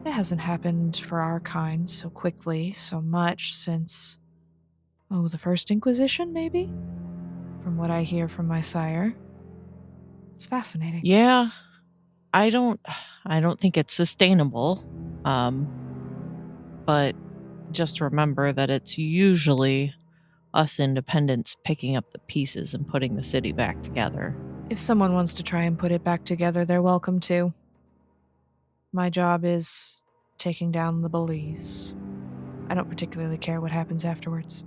It hasn't happened for our kind so quickly, so much since, the First Inquisition, maybe? From what I hear from my sire. It's fascinating. Yeah, I don't think it's sustainable. But just remember that it's usually us independents picking up the pieces and putting the city back together. If someone wants to try and put it back together, they're welcome to. My job is taking down the bullies. I don't particularly care what happens afterwards.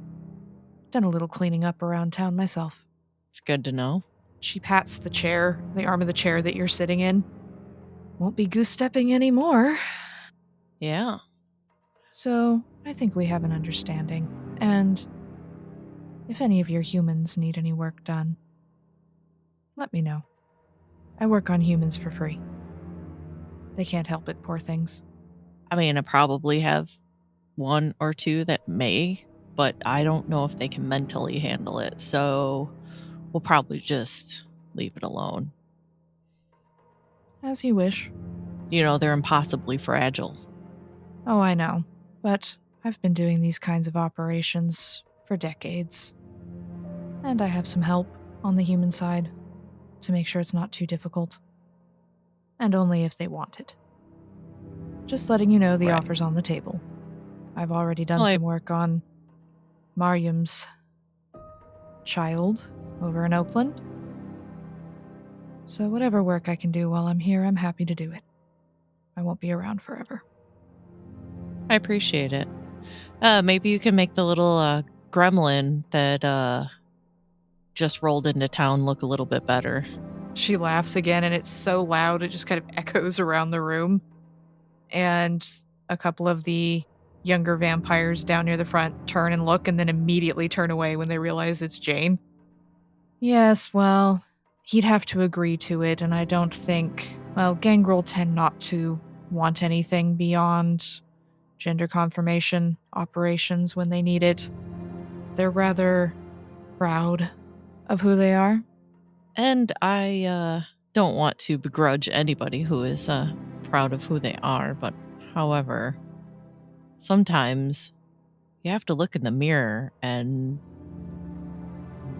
Done a little cleaning up around town myself. It's good to know. She pats the chair, the arm of the chair that you're sitting in. Won't be goose-stepping anymore. Yeah. So, I think we have an understanding. And if any of your humans need any work done, let me know. I work on humans for free. They can't help it, poor things. I mean, I probably have one or two that may, but I don't know if they can mentally handle it. So we'll probably just leave it alone. As you wish. They're impossibly fragile. Oh, I know. But I've been doing these kinds of operations for decades. And I have some help on the human side to make sure it's not too difficult. and only if they want it. Just letting you know the Right. offer's on the table. I've already done Well, some work on Mariam's child over in Oakland. So whatever work I can do while I'm here, I'm happy to do it. I won't be around forever. I appreciate it. Maybe you can make the little gremlin that just rolled into town look a little bit better. She laughs again, and it's so loud it just kind of echoes around the room. And a couple of the younger vampires down near the front turn and look, and then immediately turn away when they realize it's Jane. Yes, well, he'd have to agree to it, and I don't think... Well, Gangrel tend not to want anything beyond gender confirmation operations when they need it. They're rather proud of who they are. And I don't want to begrudge anybody who is proud of who they are, but however, sometimes you have to look in the mirror and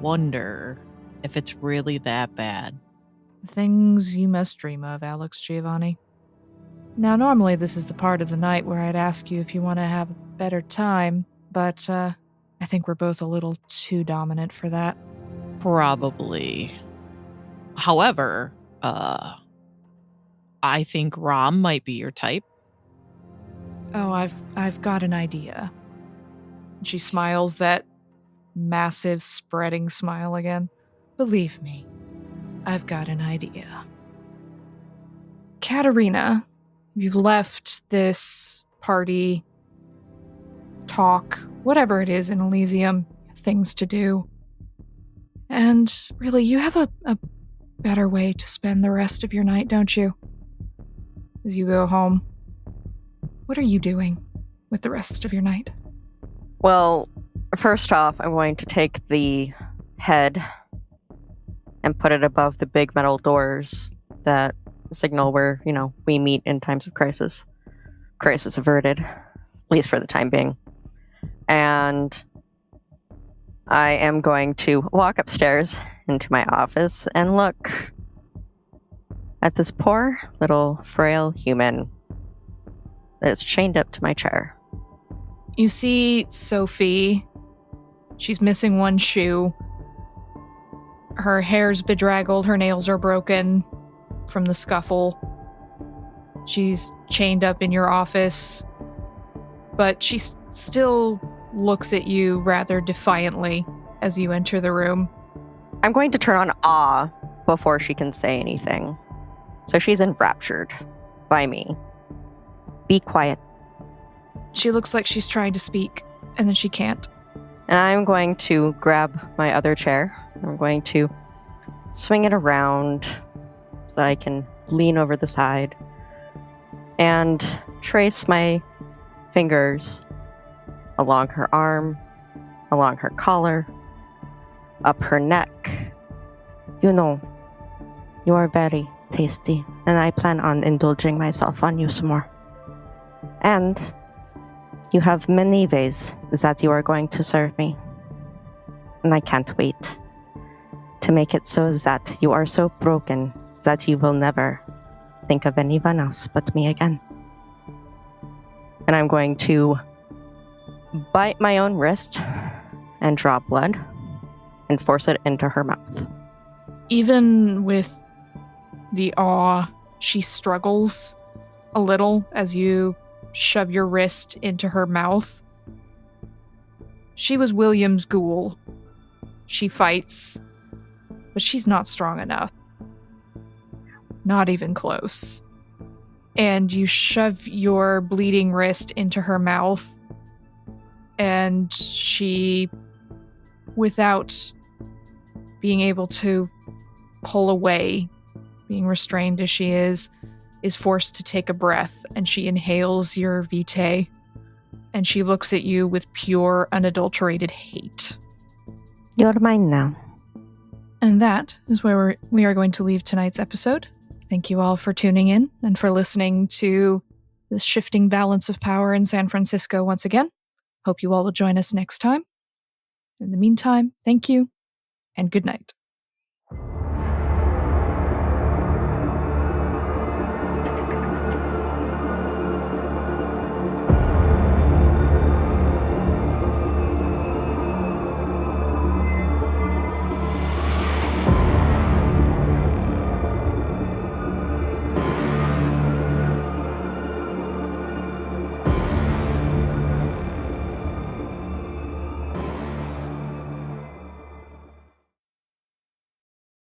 wonder if it's really that bad. Things you must dream of, Alex Giovanni. Now, normally this is the part of the night where I'd ask you if you want to have a better time, but I think we're both a little too dominant for that. Probably. However, I think Rom might be your type. Oh, I've got an idea. She smiles that massive spreading smile again. Believe me, I've got an idea. Katerina, you've left this party, talk, whatever it is in Elysium, you have things to do. And really, you have a better way to spend the rest of your night, don't you? As you go home. What are you doing with the rest of your night? Well, first off, I'm going to take the head and put it above the big metal doors that signal where, we meet in times of crisis. Crisis averted, at least for the time being. And I am going to walk upstairs into my office and look at this poor little frail human that's chained up to my chair. You see Sophie. She's missing one shoe. Her hair's bedraggled, her nails are broken from the scuffle. She's chained up in your office, but she still looks at you rather defiantly as you enter the room. I'm going to turn on awe before she can say anything. So she's enraptured by me. Be quiet. She looks like she's trying to speak, and then she can't. And I'm going to grab my other chair. I'm going to swing it around so that I can lean over the side and trace my fingers along her arm, along her collar, up her neck. You are very tasty, and I plan on indulging myself on you some more. And you have many ways that you are going to serve me. And I can't wait to make it so that you are so broken that you will never think of anyone else but me again. And I'm going to bite my own wrist and draw blood and force it into her mouth. Even with the awe, she struggles a little as you shove your wrist into her mouth. She was William's ghoul. She fights, but she's not strong enough. Not even close. And you shove your bleeding wrist into her mouth, and she, without being able to pull away, being restrained as she is forced to take a breath, and she inhales your vitae, and she looks at you with pure, unadulterated hate. You're mine now. And that is where we are going to leave tonight's episode. Thank you all for tuning in and for listening to this shifting balance of power in San Francisco once again. Hope you all will join us next time. In the meantime, thank you and good night.